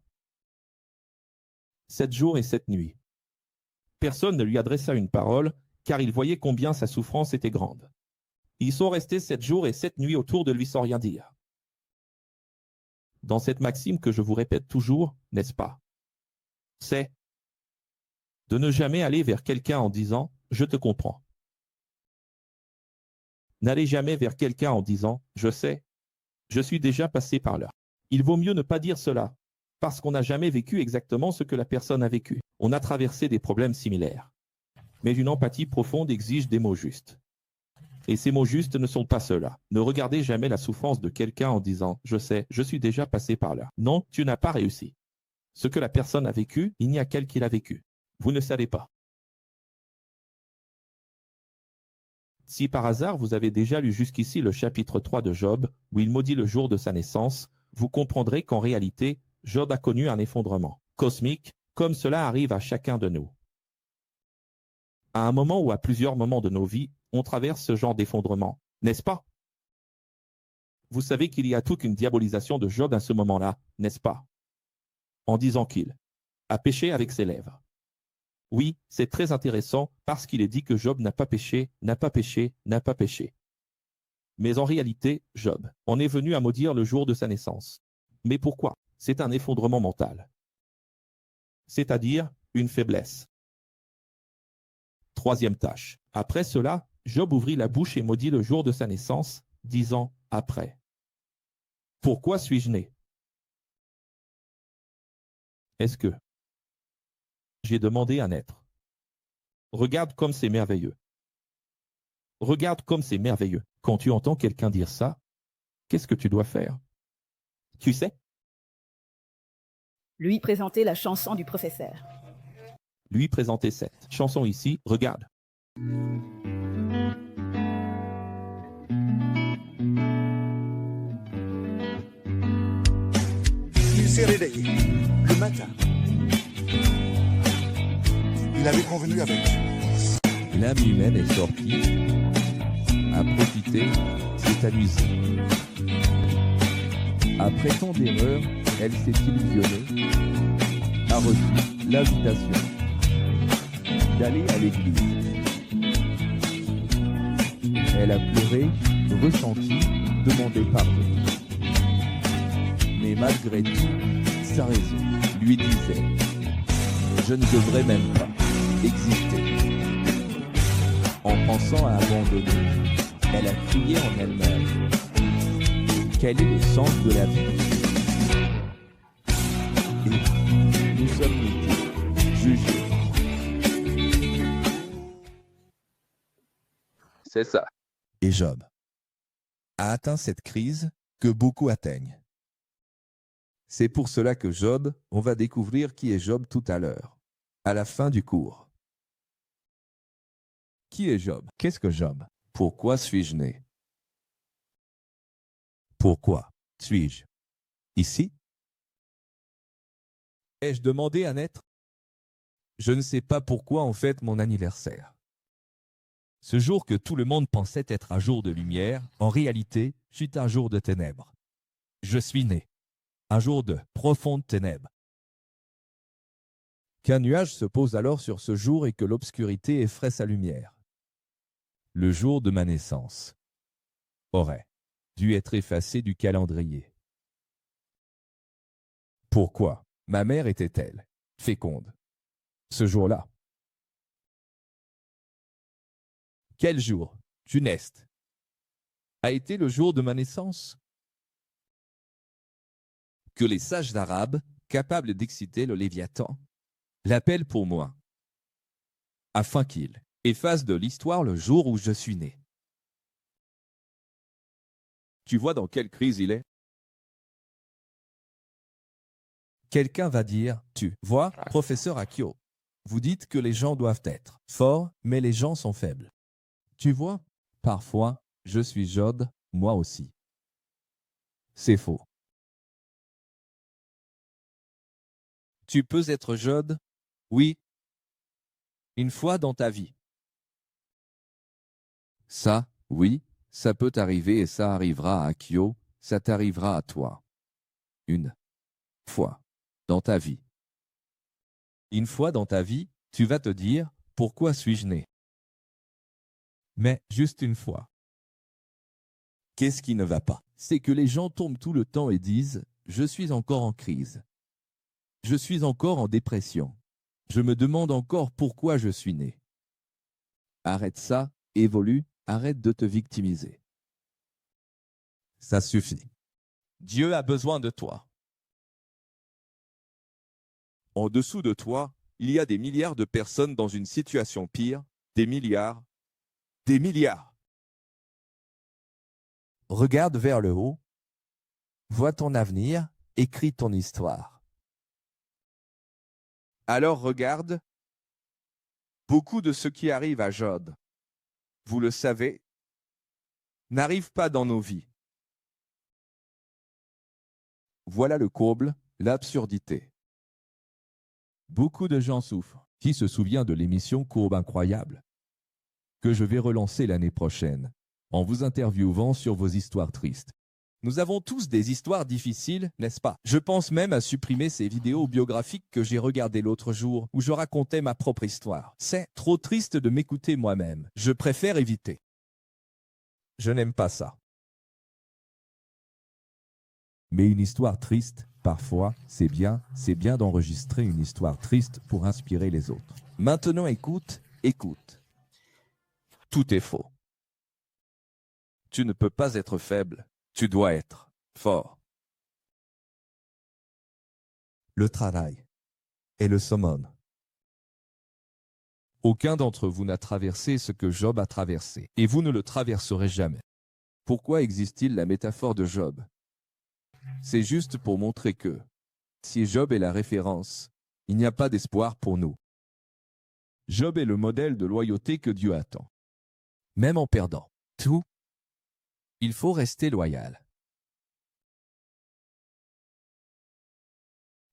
7 jours et 7 nuits. Personne ne lui adressa une parole, car il voyait combien sa souffrance était grande. Ils sont restés 7 jours et 7 nuits autour de lui sans rien dire. Dans cette maxime que je vous répète toujours, n'est-ce pas? C'est de ne jamais aller vers quelqu'un en disant « je te comprends ». N'allez jamais vers quelqu'un en disant « je sais, je suis déjà passé par là ». Il vaut mieux ne pas dire cela, parce qu'on n'a jamais vécu exactement ce que la personne a vécu. On a traversé des problèmes similaires. Mais une empathie profonde exige des mots justes. Et ces mots justes ne sont pas ceux-là. Ne regardez jamais la souffrance de quelqu'un en disant « je sais, je suis déjà passé par là ». Non, tu n'as pas réussi. Ce que la personne a vécu, il n'y a qu'elle qui l'a vécu. Vous ne savez pas. Si par hasard vous avez déjà lu jusqu'ici le chapitre 3 de Job, où il maudit le jour de sa naissance, vous comprendrez qu'en réalité, Job a connu un effondrement cosmique, comme cela arrive à chacun de nous. À un moment ou à plusieurs moments de nos vies, on traverse ce genre d'effondrement, n'est-ce pas? Vous savez qu'il y a toute une diabolisation de Job à ce moment-là, n'est-ce pas? En disant qu'il a péché avec ses lèvres. Oui, c'est très intéressant parce qu'il est dit que Job n'a pas péché, n'a pas péché, n'a pas péché. Mais en réalité, Job en est venu à maudire le jour de sa naissance. Mais pourquoi? C'est un effondrement mental. C'est-à-dire une faiblesse. Troisième tâche. Après cela, Job ouvrit la bouche et maudit le jour de sa naissance, disant « après ». Pourquoi suis-je né? Est-ce que j'ai demandé à naître? Regarde comme c'est merveilleux. Regarde comme c'est merveilleux. Quand tu entends quelqu'un dire ça, qu'est-ce que tu dois faire? Tu sais? Lui présenter la chanson du professeur. Lui présenter cette chanson ici, regarde. Il s'est réveillé le matin. Il avait convenu avec. L'âme humaine est sortie, a profité, s'est amusée. Après tant d'erreurs, elle s'est illusionnée, a reçu l'invitation d'aller à l'église. Elle a pleuré, ressenti, demandé pardon. Mais malgré tout, sa raison lui disait « Je ne devrais même pas exister ». En pensant à abandonner, elle a crié en elle-même « Quel est le sens de la vie ?» Et nous sommes été jugés. C'est ça. Et Job a atteint cette crise que beaucoup atteignent. C'est pour cela que Job, on va découvrir qui est Job tout à l'heure, à la fin du cours. Qui est Job? Qu'est-ce que Job? Pourquoi suis-je né? Pourquoi suis-je ici? Ai-je demandé à naître? Je ne sais pas pourquoi on fête mon anniversaire. Ce jour que tout le monde pensait être un jour de lumière, en réalité, fut un jour de ténèbres. Je suis né. Un jour de profondes ténèbres. Qu'un nuage se pose alors sur ce jour et que l'obscurité effraie sa lumière. Le jour de ma naissance aurait dû être effacé du calendrier. Pourquoi ma mère était-elle féconde ce jour-là? Quel jour, funeste, a été le jour de ma naissance? Que les sages arabes, capables d'exciter le Léviathan, l'appellent pour moi, afin qu'il efface de l'histoire le jour où je suis né. Tu vois dans quelle crise il est? Quelqu'un va dire, tu vois, professeur Akio, vous dites que les gens doivent être forts, mais les gens sont faibles. Tu vois, parfois, je suis Job, moi aussi. C'est faux. Tu peux être Job? Oui. Une fois dans ta vie. Ça, oui, ça peut t'arriver et ça arrivera à Akio, ça t'arrivera à toi. Une fois dans ta vie. Une fois dans ta vie, tu vas te dire, pourquoi suis-je né? Mais juste une fois. Qu'est-ce qui ne va pas? C'est que les gens tombent tout le temps et disent, je suis encore en crise. Je suis encore en dépression. Je me demande encore pourquoi je suis né. Arrête ça, évolue, arrête de te victimiser. Ça suffit. Dieu a besoin de toi. En dessous de toi, il y a des milliards de personnes dans une situation pire, des milliards. Des milliards. Regarde vers le haut, vois ton avenir, écris ton histoire. Alors regarde beaucoup de ce qui arrive à Job. vous le savez, n'arrive pas dans nos vies. Voilà le comble, l'absurdité. Beaucoup de gens souffrent. Qui se souvient de l'émission Courbe incroyable que je vais relancer l'année prochaine en vous interviewant sur vos histoires tristes. Nous avons tous des histoires difficiles, n'est-ce pas? Je pense même à supprimer ces vidéos biographiques que j'ai regardées l'autre jour où je racontais ma propre histoire. C'est trop triste de m'écouter moi-même. Je préfère éviter. Je n'aime pas ça. Mais une histoire triste, parfois, c'est bien d'enregistrer une histoire triste pour inspirer les autres. Maintenant écoute. Tout est faux. Tu ne peux pas être faible, tu dois être fort. Le travail est le summum. Aucun d'entre vous n'a traversé ce que Job a traversé, et vous ne le traverserez jamais. Pourquoi existe-t-il la métaphore de Job? C'est juste pour montrer que, si Job est la référence, il n'y a pas d'espoir pour nous. Job est le modèle de loyauté que Dieu attend. Même en perdant tout, il faut rester loyal.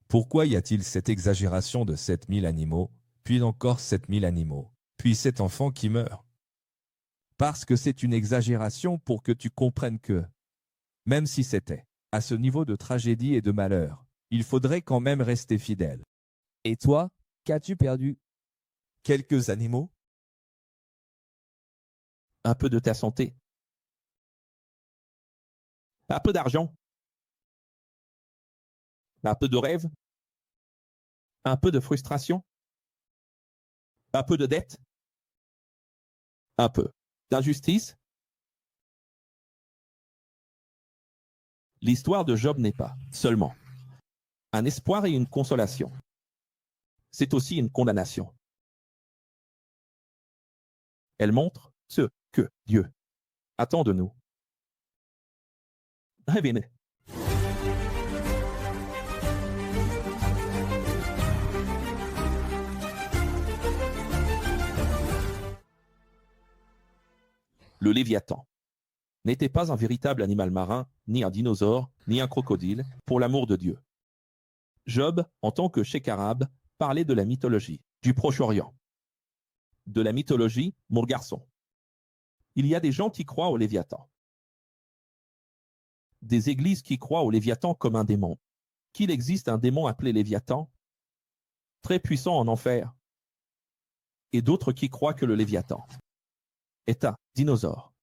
Pourquoi y a-t-il cette exagération de 7000 animaux, puis encore 7000 animaux, puis 7 enfants qui meurent? Parce que c'est une exagération pour que tu comprennes que, même si c'était à ce niveau de tragédie et de malheur, il faudrait quand même rester fidèle. Et toi, qu'as-tu perdu? Quelques animaux? Un peu de ta santé. Un peu d'argent. Un peu de rêve. Un peu de frustration. Un peu de dette. Un peu d'injustice. L'histoire de Job n'est pas seulement un espoir et une consolation. C'est aussi une condamnation. Elle montre ce que Dieu attend de nous. Rêvez. Le Léviathan n'était pas un véritable animal marin, ni un dinosaure, ni un crocodile, pour l'amour de Dieu. Job, en tant que cheikh arabe, parlait de la mythologie, du Proche-Orient. De la mythologie, mon garçon. Il y a des gens qui croient au Léviathan. Des églises qui croient au Léviathan comme un démon. Qu'il existe un démon appelé Léviathan, très puissant en enfer. Et d'autres qui croient que le Léviathan est un dinosaure.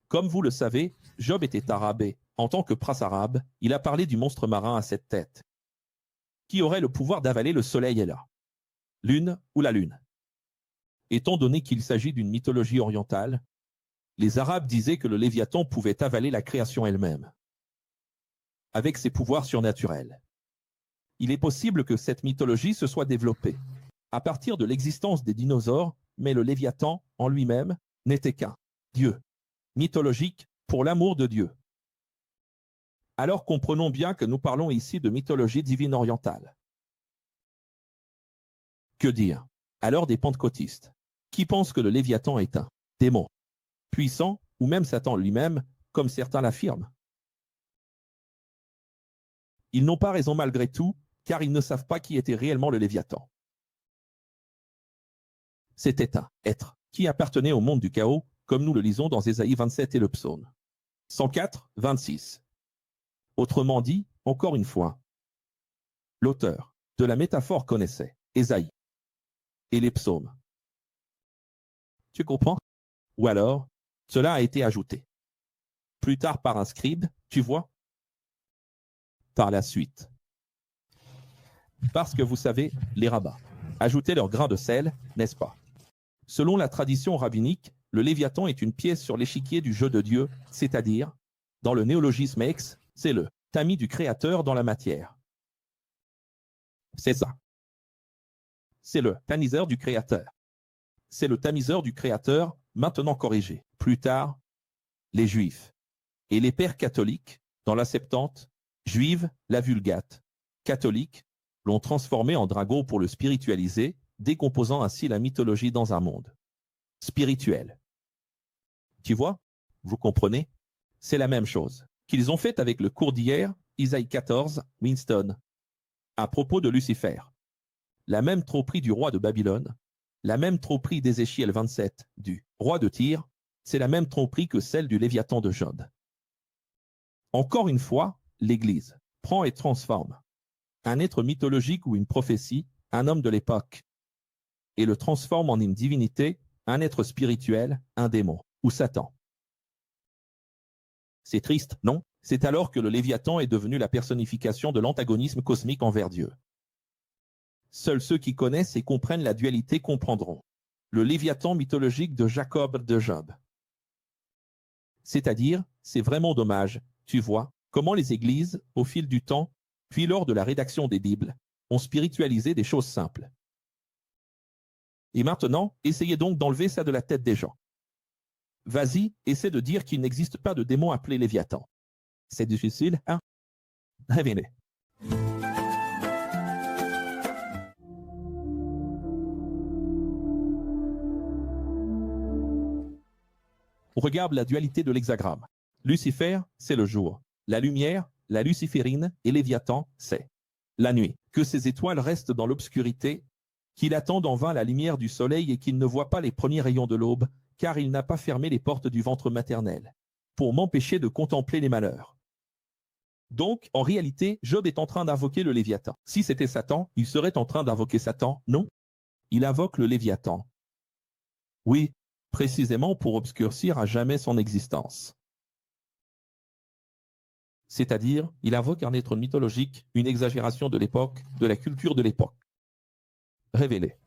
Comme vous le savez, Job était arabé. En tant que prince arabe, il a parlé du monstre marin à 7 têtes, qui aurait le pouvoir d'avaler le soleil et la lune ou la lune. Étant donné qu'il s'agit d'une mythologie orientale, les Arabes disaient que le Léviathan pouvait avaler la création elle-même, avec ses pouvoirs surnaturels. Il est possible que cette mythologie se soit développée à partir de l'existence des dinosaures, mais le Léviathan, en lui-même, n'était qu'un dieu mythologique pour l'amour de Dieu. Alors comprenons bien que nous parlons ici de mythologie divine orientale. Que dire alors des pentecôtistes, qui pensent que le Léviathan est un démon puissant, ou même Satan lui-même, comme certains l'affirment? Ils n'ont pas raison malgré tout, car ils ne savent pas qui était réellement le Léviathan. C'était un être qui appartenait au monde du chaos, comme nous le lisons dans Ésaïe 27 et le psaume 104, 26. Autrement dit, encore une fois, l'auteur de la métaphore connaissait Ésaïe et les psaumes. Tu comprends? Ou alors, cela a été ajouté plus tard par un scribe, tu vois? Par la suite. Parce que vous savez, les rabbins ajoutaient leur grain de sel, n'est-ce pas? Selon la tradition rabbinique, le Léviathan est une pièce sur l'échiquier du jeu de Dieu, c'est-à-dire, dans le néologisme ex, c'est le tamis du Créateur dans la matière. C'est ça. C'est le tamiseur du Créateur. C'est le tamiseur du Créateur, maintenant corrigé. Plus tard, les Juifs et les pères catholiques, dans la Septante, juive, la Vulgate, catholique, l'ont transformé en dragon pour le spiritualiser, décomposant ainsi la mythologie dans un monde spirituel. Tu vois? Vous comprenez? C'est la même chose qu'ils ont fait avec le cours d'hier, Isaïe 14, Winston, à propos de Lucifer. La même tromperie du roi de Babylone, la même tromperie d'Ézéchiel 27 du roi de Tyr, c'est la même tromperie que celle du Léviathan de Job. Encore une fois, l'Église prend et transforme un être mythologique ou une prophétie, un homme de l'époque, et le transforme en une divinité, un être spirituel, un démon ou Satan. C'est triste, non? C'est alors que le Léviathan est devenu la personnification de l'antagonisme cosmique envers Dieu. Seuls ceux qui connaissent et comprennent la dualité comprendront le Léviathan mythologique de Jacob de Job. C'est-à-dire, c'est vraiment dommage, tu vois, comment les églises, au fil du temps, puis lors de la rédaction des Bibles, ont spiritualisé des choses simples. Et maintenant, essayez donc d'enlever ça de la tête des gens. Vas-y, essaie de dire qu'il n'existe pas de démon appelé Léviathan. C'est difficile, hein? Venez. On regarde la dualité de l'hexagramme. Lucifer, c'est le jour. La lumière, la luciférine, et Léviathan, c'est la nuit. Que ces étoiles restent dans l'obscurité, qu'il attende en vain la lumière du soleil et qu'il ne voit pas les premiers rayons de l'aube, car il n'a pas fermé les portes du ventre maternel, pour m'empêcher de contempler les malheurs. Donc, en réalité, Job est en train d'invoquer le Léviathan. Si c'était Satan, il serait en train d'invoquer Satan, non? Il invoque le Léviathan. Oui, précisément pour obscurcir à jamais son existence. C'est-à-dire, il invoque un être mythologique, une exagération de l'époque, de la culture de l'époque. Révélé.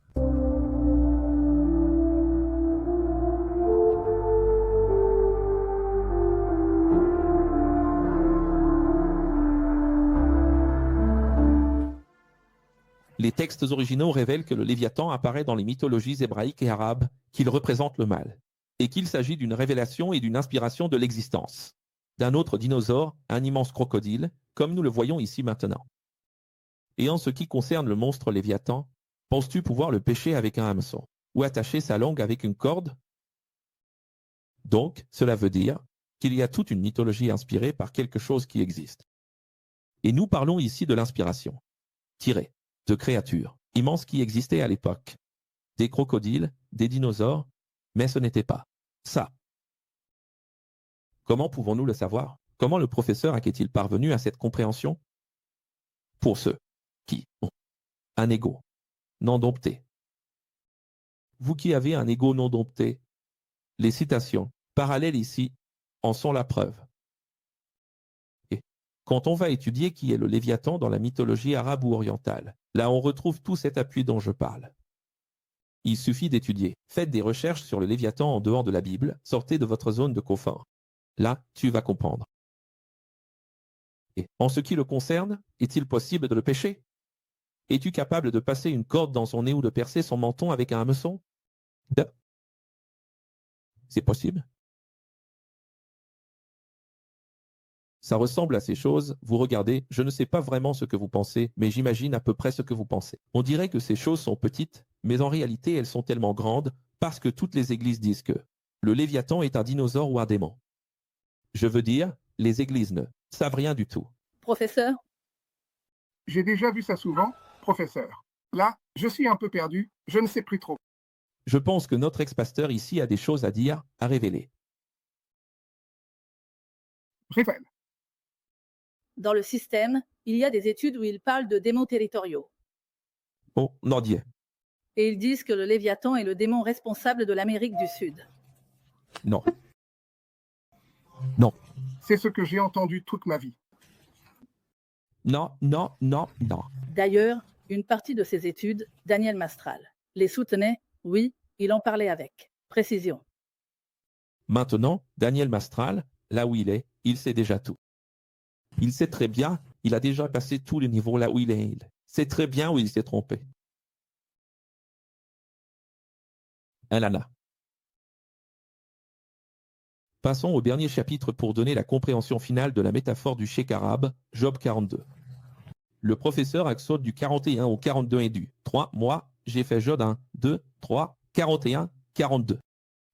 Les textes originaux révèlent que le Léviathan apparaît dans les mythologies hébraïques et arabes, qu'il représente le mal, et qu'il s'agit d'une révélation et d'une inspiration de l'existence d'un autre dinosaure, un immense crocodile, comme nous le voyons ici maintenant. Et en ce qui concerne le monstre Léviathan, penses-tu pouvoir le pêcher avec un hameçon, ou attacher sa langue avec une corde? Donc, cela veut dire qu'il y a toute une mythologie inspirée par quelque chose qui existe. Et nous parlons ici de l'inspiration, tirée de créatures immenses qui existaient à l'époque. Des crocodiles, des dinosaures, mais ce n'était pas ça. Comment pouvons-nous le savoir? Comment le professeur est-il parvenu à cette compréhension? Pour ceux qui ont un ego non dompté. Vous qui avez un ego non dompté, les citations parallèles ici en sont la preuve. Et quand on va étudier qui est le Léviathan dans la mythologie arabe ou orientale, là on retrouve tout cet appui dont je parle. Il suffit d'étudier. Faites des recherches sur le Léviathan en dehors de la Bible, sortez de votre zone de confort. Là, tu vas comprendre. Et en ce qui le concerne, est-il possible de le pêcher? Es-tu capable de passer une corde dans son nez ou de percer son menton avec un hameçon? C'est possible. Ça ressemble à ces choses, vous regardez, je ne sais pas vraiment ce que vous pensez, mais j'imagine à peu près ce que vous pensez. On dirait que ces choses sont petites, mais en réalité elles sont tellement grandes, parce que toutes les églises disent que le Léviathan est un dinosaure ou un démon. Je veux dire, les églises ne savent rien du tout. Professeur, J'ai déjà vu ça souvent, professeur. Là, je suis un peu perdu, je ne sais plus trop. Je pense que notre ex-pasteur ici a des choses à dire, à révéler. Révèle. dans le système, il y a des études où ils parlent de démons territoriaux. Oh, Nordier. Et ils disent que le Léviathan est le démon responsable de l'Amérique du Sud. Non. Non. C'est ce que j'ai entendu toute ma vie. Non, non, non, non. D'ailleurs, une partie de ces études, Daniel Mastral, les soutenait, oui, il en parlait avec précision. Maintenant, Daniel Mastral, là où il est, il sait déjà tout. Il sait très bien, il a déjà passé tous les niveaux là où il est. Il sait très bien où il s'est trompé. Alana. Passons au dernier chapitre pour donner la compréhension finale de la métaphore du chèque arabe, Job 42. Le professeur saute du 41 au 42 et du 3. Moi, j'ai fait Job 1, 2, 3, 41, 42.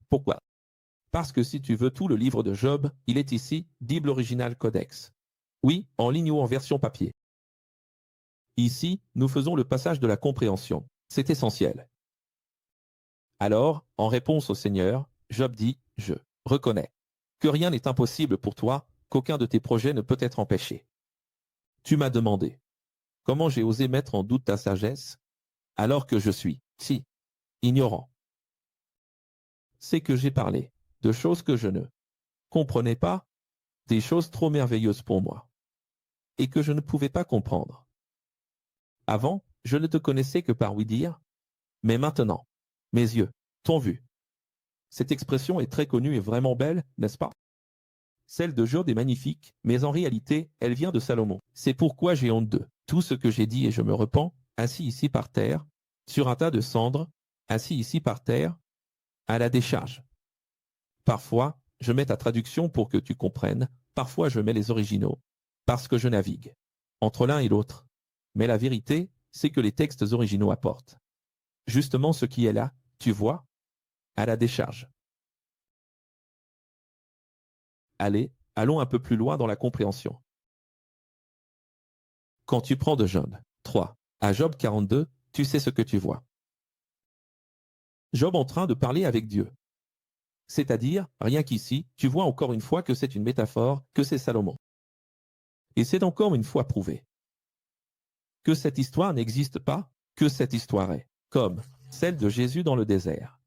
Pourquoi? Parce que si tu veux tout le livre de Job, il est ici, Bible originale codex. Oui, en ligne ou en version papier. Ici, nous faisons le passage de la compréhension. C'est essentiel. Alors, en réponse au Seigneur, Job dit, je reconnais que rien n'est impossible pour toi, qu'aucun de tes projets ne peut être empêché. Tu m'as demandé comment j'ai osé mettre en doute ta sagesse, alors que je suis, si, ignorant. C'est que j'ai parlé de choses que je ne comprenais pas, des choses trop merveilleuses pour moi, et que je ne pouvais pas comprendre. Avant, je ne te connaissais que par oui-dire, mais maintenant, mes yeux t'ont vu. Cette expression est très connue et vraiment belle, n'est-ce pas? Celle de Job est magnifique, mais en réalité, elle vient de Salomon. C'est pourquoi j'ai honte de tout ce que j'ai dit et je me repens, assis ici par terre, sur un tas de cendres, assis ici par terre, à la décharge. Parfois, je mets ta traduction pour que tu comprennes, parfois je mets les originaux, parce que je navigue entre l'un et l'autre. Mais la vérité, c'est que les textes originaux apportent justement ce qui est là, tu vois, à la décharge. Allez, allons un peu plus loin dans la compréhension. Quand tu prends de Job 3 à Job 42, tu sais ce que tu vois. Job en train de parler avec Dieu. C'est-à-dire, rien qu'ici, tu vois encore une fois que c'est une métaphore, que c'est Salomon. Et c'est encore une fois prouvé que cette histoire n'existe pas, que cette histoire est comme celle de Jésus dans le désert.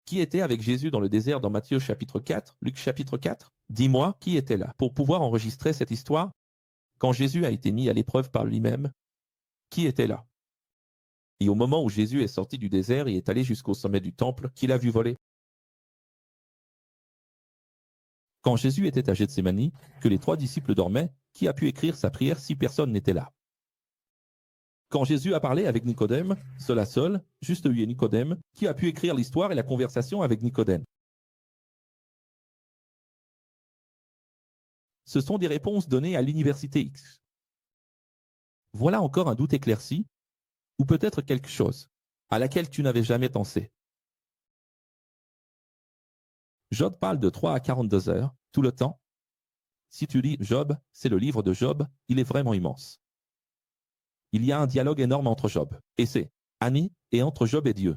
Qui était avec Jésus dans le désert dans Matthieu chapitre 4, Luc chapitre 4? Dis-moi, qui était là pour pouvoir enregistrer cette histoire? Quand Jésus a été mis à l'épreuve par lui-même, qui était là? Et au moment où Jésus est sorti du désert et est allé jusqu'au sommet du temple, qui l'a vu voler? Quand Jésus était à Gethsémani, que les 3 disciples dormaient, qui a pu écrire sa prière si personne n'était là? Quand Jésus a parlé avec Nicodème, seul à seul, juste lui et Nicodème, qui a pu écrire l'histoire et la conversation avec Nicodème? Ce sont des réponses données à l'université X. Voilà encore un doute éclairci, ou peut-être quelque chose à laquelle tu n'avais jamais pensé. Job parle de 3 à 42 heures, tout le temps. Si tu lis Job, c'est le livre de Job, il est vraiment immense. Il y a un dialogue énorme entre Job et c'est Annie et entre Job et Dieu.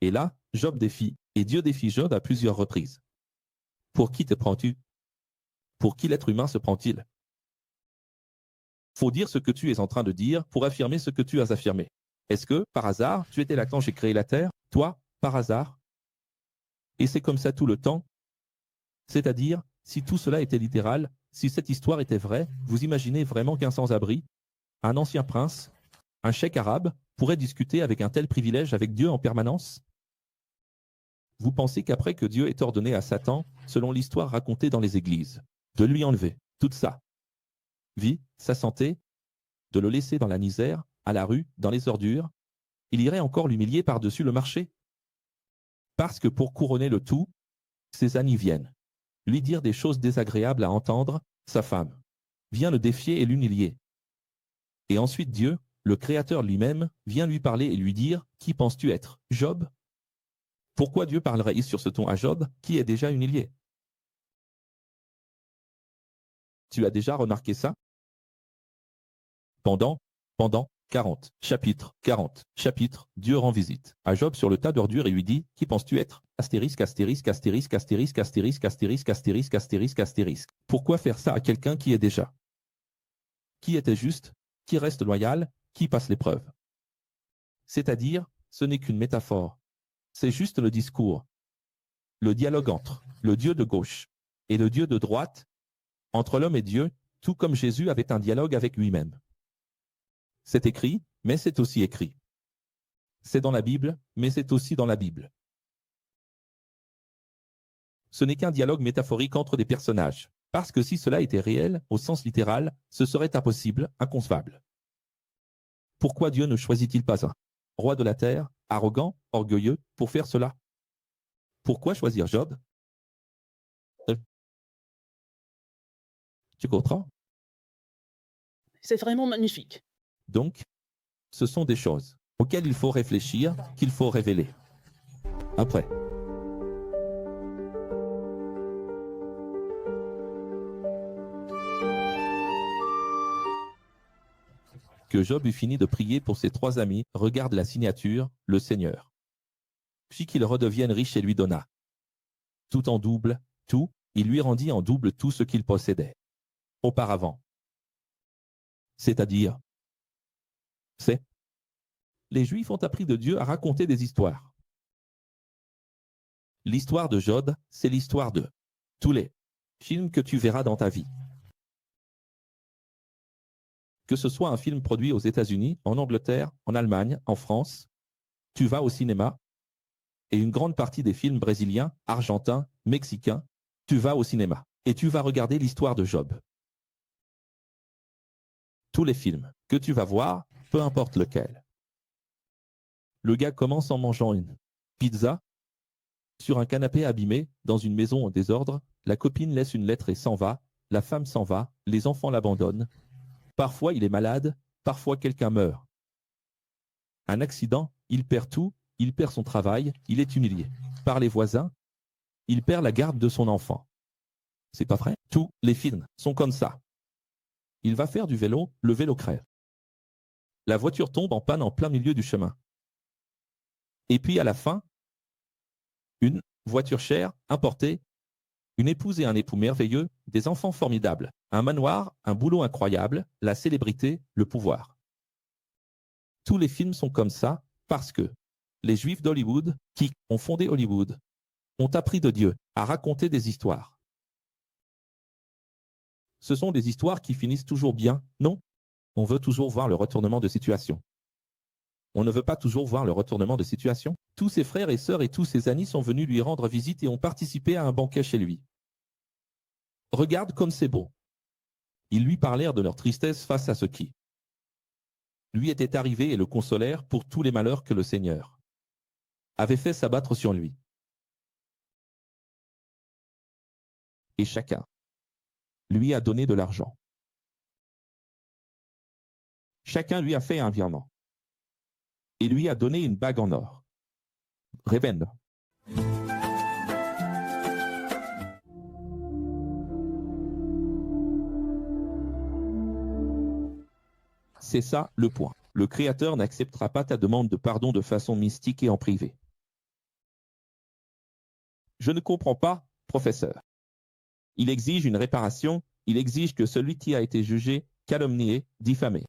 Et là, Job défie, et Dieu défie Job à plusieurs reprises. Pour qui te prends-tu? Pour qui l'être humain se prend-il? Faut dire ce que tu es en train de dire pour affirmer ce que tu as affirmé. Est-ce que, par hasard, tu étais là quand j'ai créé la terre, toi, par hasard? Et c'est comme ça tout le temps? C'est-à-dire, si tout cela était littéral, si cette histoire était vraie, vous imaginez vraiment qu'un sans-abri, un ancien prince, un cheikh arabe, pourrait discuter avec un tel privilège avec Dieu en permanence? Vous pensez qu'après que Dieu ait ordonné à Satan, selon l'histoire racontée dans les églises, de lui enlever toute sa vie, sa santé, de le laisser dans la misère, à la rue, dans les ordures, il irait encore l'humilier par-dessus le marché? Parce que pour couronner le tout, ses amis viennent lui dire des choses désagréables à entendre, sa femme vient le défier et l'humilier. Et ensuite Dieu, le Créateur lui-même, vient lui parler et lui dire, qui penses-tu être, Job? Pourquoi Dieu parlerait sur ce ton à Job, qui est déjà humilié? Tu as déjà remarqué ça? Pendant 40 chapitres, Dieu rend visite à Job sur le tas d'ordures et lui dit, qui penses-tu être? Astérisque, astérisque, astérisque, astérisque, astérisque, astérisque, astérisque, astérisque, astérisque. Pourquoi faire ça à quelqu'un qui est déjà? Qui était juste, qui reste loyal, qui passe l'épreuve? C'est-à-dire, ce n'est qu'une métaphore. C'est juste le discours. Le dialogue entre le Dieu de gauche et le Dieu de droite, entre l'homme et Dieu, tout comme Jésus avait un dialogue avec lui-même. C'est écrit, mais c'est aussi écrit. C'est dans la Bible, mais c'est aussi dans la Bible. Ce n'est qu'un dialogue métaphorique entre des personnages, parce que si cela était réel, au sens littéral, ce serait impossible, inconcevable. Pourquoi Dieu ne choisit-il pas un roi de la terre, arrogant, orgueilleux, pour faire cela? Pourquoi choisir Job? Tu comprends? C'est vraiment magnifique. Donc, ce sont des choses auquel il faut réfléchir, qu'il faut révéler. Après. Que Job eut fini de prier pour ses 3 amis, regarde la signature, le Seigneur. Fit qu'il redevienne riche et lui donna. Tout en double, tout, il lui rendit en double tout ce qu'il possédait. Auparavant. C'est-à-dire, les Juifs ont appris de Dieu à raconter des histoires. L'histoire de Job, c'est l'histoire de tous les films que tu verras dans ta vie. Que ce soit un film produit aux États-Unis, en Angleterre, en Allemagne, en France, tu vas au cinéma, et une grande partie des films brésiliens, argentins, mexicains, tu vas au cinéma, et tu vas regarder l'histoire de Job. Tous les films que tu vas voir, peu importe lequel. Le gars commence en mangeant une pizza, sur un canapé abîmé, dans une maison en désordre, la copine laisse une lettre et s'en va, la femme s'en va, les enfants l'abandonnent. Parfois il est malade, parfois quelqu'un meurt. Un accident, il perd tout, il perd son travail, il est humilié. Par les voisins, il perd la garde de son enfant. C'est pas vrai? Tous les films sont comme ça. Il va faire du vélo, le vélo crève. La voiture tombe en panne en plein milieu du chemin. Et puis à la fin, une voiture chère, importée, une épouse et un époux merveilleux, des enfants formidables, un manoir, un boulot incroyable, la célébrité, le pouvoir. Tous les films sont comme ça parce que les Juifs d'Hollywood, qui ont fondé Hollywood, ont appris de Dieu à raconter des histoires. Ce sont des histoires qui finissent toujours bien, non? On veut toujours voir le retournement de situation. On ne veut pas toujours voir le retournement de situation. Tous ses frères et sœurs et tous ses amis sont venus lui rendre visite et ont participé à un banquet chez lui. Regarde comme c'est beau. Ils lui parlèrent de leur tristesse face à ce qui lui était arrivé et le consolèrent pour tous les malheurs que le Seigneur avait fait s'abattre sur lui. Et chacun lui a donné de l'argent. Chacun lui a fait un virement et lui a donné une bague en or. Révèle. C'est ça le point. Le Créateur n'acceptera pas ta demande de pardon de façon mystique et en privé. Je ne comprends pas, professeur. Il exige une réparation, il exige que celui qui a été jugé, calomnié, diffamé.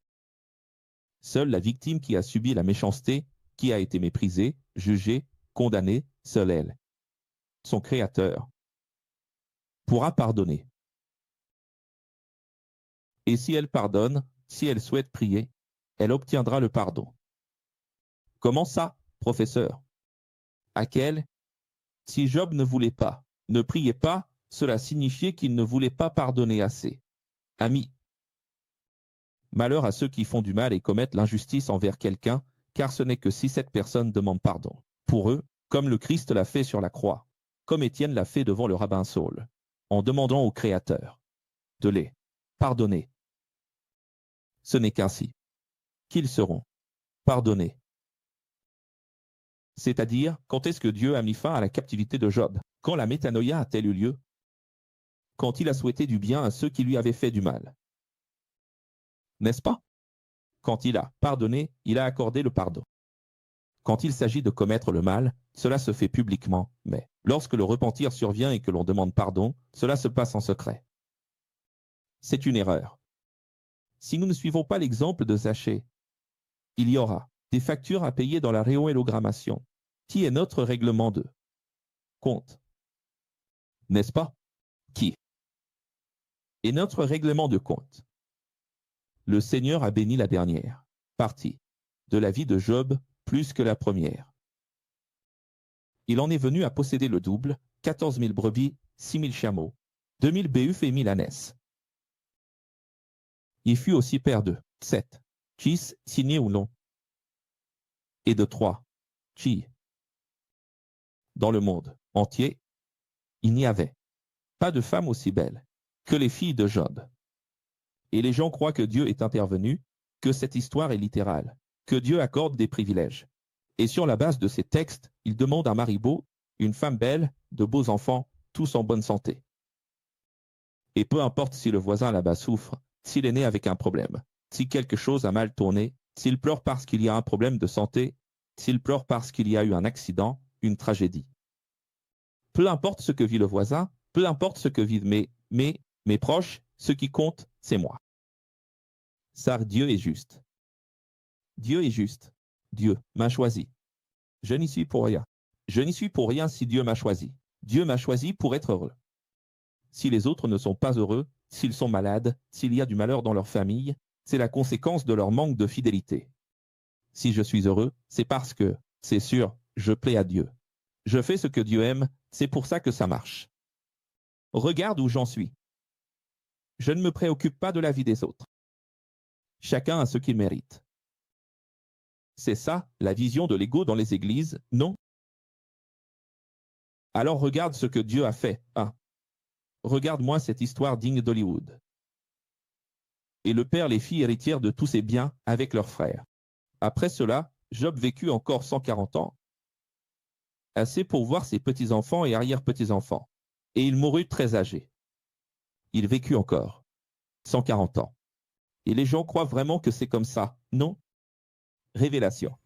Seule la victime qui a subi la méchanceté, qui a été méprisée, jugée, condamnée, seule elle, son Créateur, pourra pardonner. Et si elle pardonne, si elle souhaite prier, elle obtiendra le pardon. Comment ça, professeur? À quel? Si Job ne voulait pas, ne priait pas, cela signifiait qu'il ne voulait pas pardonner assez. Ami. Malheur à ceux qui font du mal et commettent l'injustice envers quelqu'un, car ce n'est que si cette personne demande pardon. Pour eux, comme le Christ l'a fait sur la croix, comme Étienne l'a fait devant le rabbin Saul, en demandant au Créateur de les pardonner. Ce n'est qu'ainsi qu'ils seront pardonnés. C'est-à-dire, quand est-ce que Dieu a mis fin à la captivité de Job? Quand la métanoïa a-t-elle eu lieu? Quand il a souhaité du bien à ceux qui lui avaient fait du mal. N'est-ce pas? Quand il a pardonné, il a accordé le pardon. Quand il s'agit de commettre le mal, cela se fait publiquement, mais lorsque le repentir survient et que l'on demande pardon, cela se passe en secret. C'est une erreur. Si nous ne suivons pas l'exemple de Zachée, il y aura des factures à payer dans la réoélogrammation, qui est notre règlement de compte. N'est-ce pas? Qui est notre règlement de compte? Le Seigneur a béni la dernière partie de la vie de Job plus que la première. Il en est venu à posséder le double, 14 000 brebis, 6 000 chameaux, 2 000 béufs et 1 000 ânesses. Il fut aussi père de 7 fils, signés ou non, et de 3 filles. Dans le monde entier, il n'y avait pas de femme aussi belle que les filles de Job. Et les gens croient que Dieu est intervenu, que cette histoire est littérale, que Dieu accorde des privilèges. Et sur la base de ces textes, il demande un mari beau, une femme belle, de beaux enfants, tous en bonne santé. Et peu importe si le voisin là-bas souffre, s'il est né avec un problème, si quelque chose a mal tourné, s'il pleure parce qu'il y a un problème de santé, s'il pleure parce qu'il y a eu un accident, une tragédie. Peu importe ce que vit le voisin, peu importe ce que vivent mes proches, ce qui compte, c'est moi. Car Dieu est juste. Dieu est juste. Dieu m'a choisi. Je n'y suis pour rien. Je n'y suis pour rien si Dieu m'a choisi. Dieu m'a choisi pour être heureux. Si les autres ne sont pas heureux, s'ils sont malades, s'il y a du malheur dans leur famille, c'est la conséquence de leur manque de fidélité. Si je suis heureux, c'est parce que, c'est sûr, je plais à Dieu. Je fais ce que Dieu aime, c'est pour ça que ça marche. Regarde où j'en suis. Je ne me préoccupe pas de la vie des autres. Chacun a ce qu'il mérite. C'est ça, la vision de l'ego dans les églises, non? Alors regarde ce que Dieu a fait, hein. Regarde-moi cette histoire digne d'Hollywood. Et le père les fit héritières de tous ses biens avec leurs frères. Après cela, Job vécut encore 140 ans, assez pour voir ses petits-enfants et arrière-petits-enfants. Et il mourut très âgé. Il vécut encore 140 ans. Et les gens croient vraiment que c'est comme ça, non? Révélation.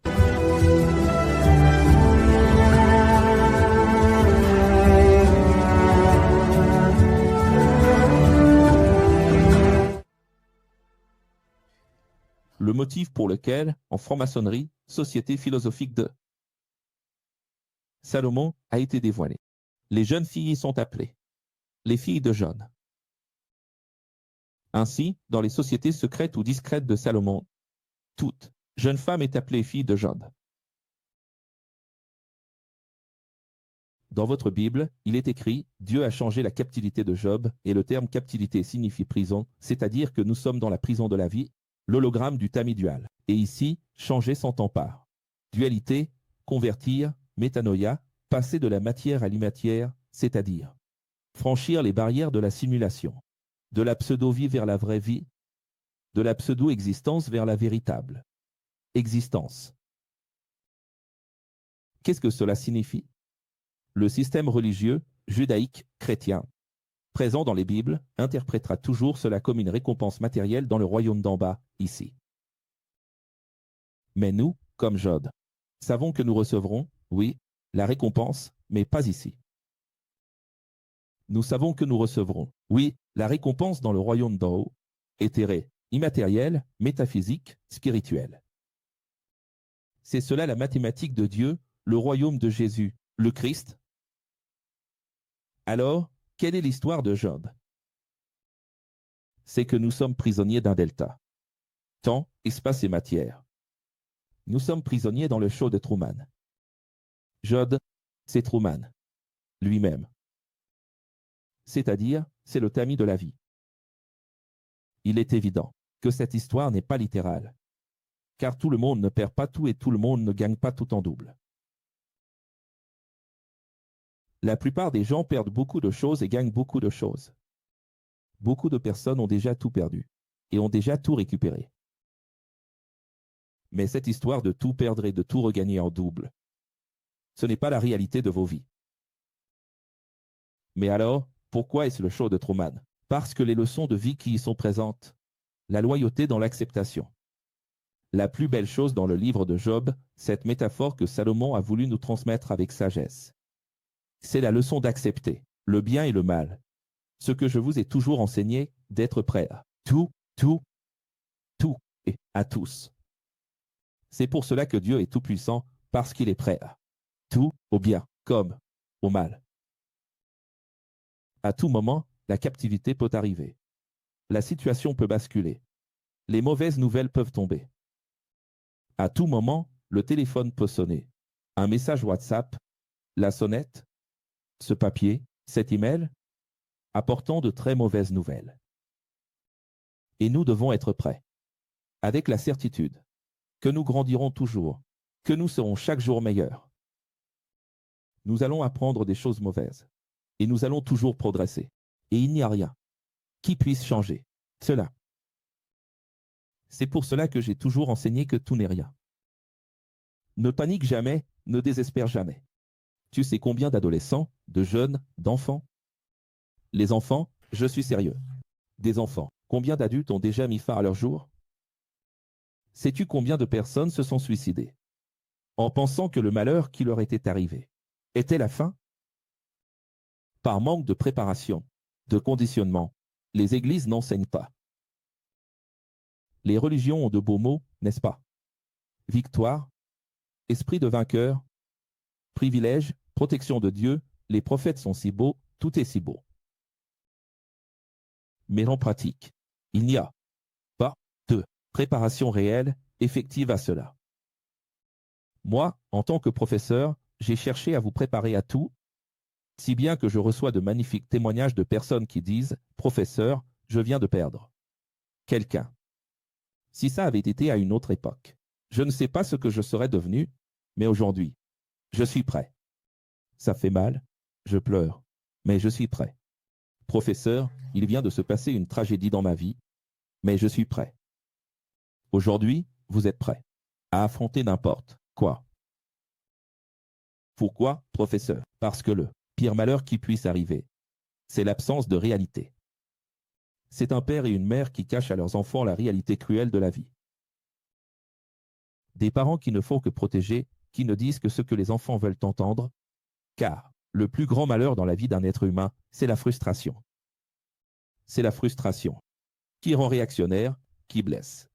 Le motif pour lequel, en franc-maçonnerie, Société philosophique de Salomon a été dévoilé. Les jeunes filles y sont appelées les filles de John. Ainsi, dans les sociétés secrètes ou discrètes de Salomon, toute jeune femme est appelée fille de John. Dans votre Bible, il est écrit « Dieu a changé la captivité de Job » et le terme captivité signifie prison, c'est-à-dire que nous sommes dans la prison de la vie, l'hologramme du tamidual. Et ici, changer s'entend par dualité, convertir, métanoïa, passer de la matière à l'immatière, c'est-à-dire franchir les barrières de la simulation, de la pseudo-vie vers la vraie vie, de la pseudo-existence vers la véritable existence. Qu'est-ce que cela signifie? Le système religieux, judaïque, chrétien, présent dans les Bibles, interprétera toujours cela comme une récompense matérielle dans le royaume d'en bas, ici. Mais nous, comme Job, savons que nous recevrons, oui, la récompense, mais pas ici. Nous savons que nous recevrons, oui, la récompense dans le royaume d'en haut, éthéré, immatériel, métaphysique, spirituel. C'est cela la mathématique de Dieu, le royaume de Jésus, le Christ. Alors, quelle est l'histoire de Job? C'est que nous sommes prisonniers d'un delta. Temps, espace et matière. Nous sommes prisonniers dans le show de Truman. Job, c'est Truman, lui-même. C'est-à-dire, c'est le tamis de la vie. Il est évident que cette histoire n'est pas littérale, car tout le monde ne perd pas tout et tout le monde ne gagne pas tout en double. La plupart des gens perdent beaucoup de choses et gagnent beaucoup de choses. Beaucoup de personnes ont déjà tout perdu et ont déjà tout récupéré. Mais cette histoire de tout perdre et de tout regagner en double, ce n'est pas la réalité de vos vies. Mais alors, pourquoi est-ce le show de Truman? Parce que les leçons de vie qui y sont présentes, la loyauté dans l'acceptation. La plus belle chose dans le livre de Job, cette métaphore que Salomon a voulu nous transmettre avec sagesse. C'est la leçon d'accepter le bien et le mal. Ce que je vous ai toujours enseigné, d'être prêt à tout et à tous. C'est pour cela que Dieu est tout-puissant, parce qu'il est prêt à tout, au bien comme au mal. À tout moment, la captivité peut arriver. La situation peut basculer. Les mauvaises nouvelles peuvent tomber. À tout moment, le téléphone peut sonner. Un message WhatsApp, la sonnette, ce papier, cet email, apportant de très mauvaises nouvelles. Et nous devons être prêts, avec la certitude que nous grandirons toujours, que nous serons chaque jour meilleurs. Nous allons apprendre des choses mauvaises, et nous allons toujours progresser. Et il n'y a rien qui puisse changer cela. C'est pour cela que j'ai toujours enseigné que tout n'est rien. Ne panique jamais, ne désespère jamais. Tu sais combien d'adolescents, de jeunes, d'enfants? Les enfants, je suis sérieux. Des enfants, combien d'adultes ont déjà mis fin à leur jour? Sais-tu combien de personnes se sont suicidées en pensant que le malheur qui leur était arrivé était la fin? Par manque de préparation, de conditionnement, les églises n'enseignent pas. Les religions ont de beaux mots, n'est-ce pas? Victoire, esprit de vainqueur, privilège, protection de Dieu, les prophètes sont si beaux, tout est si beau. Mais en pratique, il n'y a pas de préparation réelle, effective à cela. Moi, en tant que professeur, j'ai cherché à vous préparer à tout, si bien que je reçois de magnifiques témoignages de personnes qui disent « Professeur, je viens de perdre quelqu'un. Si ça avait été à une autre époque, je ne sais pas ce que je serais devenu, mais aujourd'hui, je suis prêt. Ça fait mal, je pleure, mais je suis prêt. Professeur, il vient de se passer une tragédie dans ma vie, mais je suis prêt. Aujourd'hui, vous êtes prêt à affronter n'importe quoi. Pourquoi, professeur? Parce que le pire malheur qui puisse arriver, c'est l'absence de réalité. C'est un père et une mère qui cachent à leurs enfants la réalité cruelle de la vie. Des parents qui ne font que protéger, qui ne disent que ce que les enfants veulent entendre, car le plus grand malheur dans la vie d'un être humain, c'est la frustration. C'est la frustration qui rend réactionnaire, qui blesse.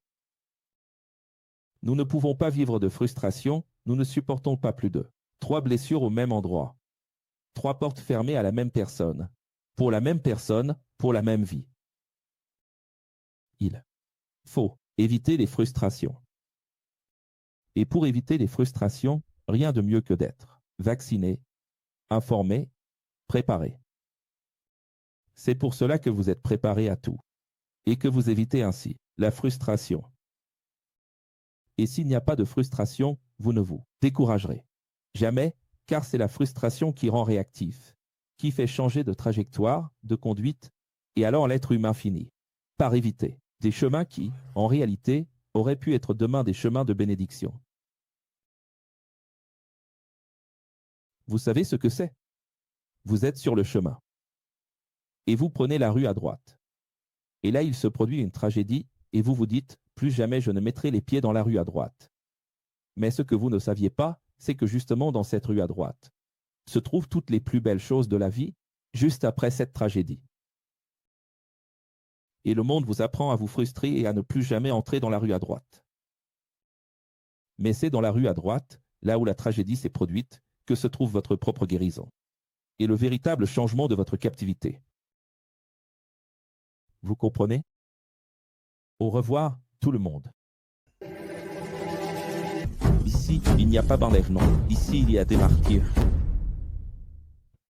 Nous ne pouvons pas vivre de frustration, nous ne supportons pas plus de 3 blessures au même endroit, 3 portes fermées à la même personne, pour la même vie. Il faut éviter les frustrations. Et pour éviter les frustrations, rien de mieux que d'être vacciné, informé, préparé. C'est pour cela que vous êtes préparé à tout et que vous évitez ainsi la frustration. Et s'il n'y a pas de frustration, vous ne vous découragerez jamais, car c'est la frustration qui rend réactif, qui fait changer de trajectoire, de conduite, et alors l'être humain finit par éviter des chemins qui, en réalité, auraient pu être demain des chemins de bénédiction. Vous savez ce que c'est? Vous êtes sur le chemin. Et vous prenez la rue à droite. Et là, il se produit une tragédie, et vous vous dites, plus jamais je ne mettrai les pieds dans la rue à droite. Mais ce que vous ne saviez pas, c'est que justement dans cette rue à droite se trouvent toutes les plus belles choses de la vie, juste après cette tragédie. Et le monde vous apprend à vous frustrer et à ne plus jamais entrer dans la rue à droite. Mais c'est dans la rue à droite, là où la tragédie s'est produite, que se trouve votre propre guérison et le véritable changement de votre captivité. Vous comprenez? Au revoir, tout le monde. Ici, il n'y a pas d'enlèvement. Ici, il y a des martyrs.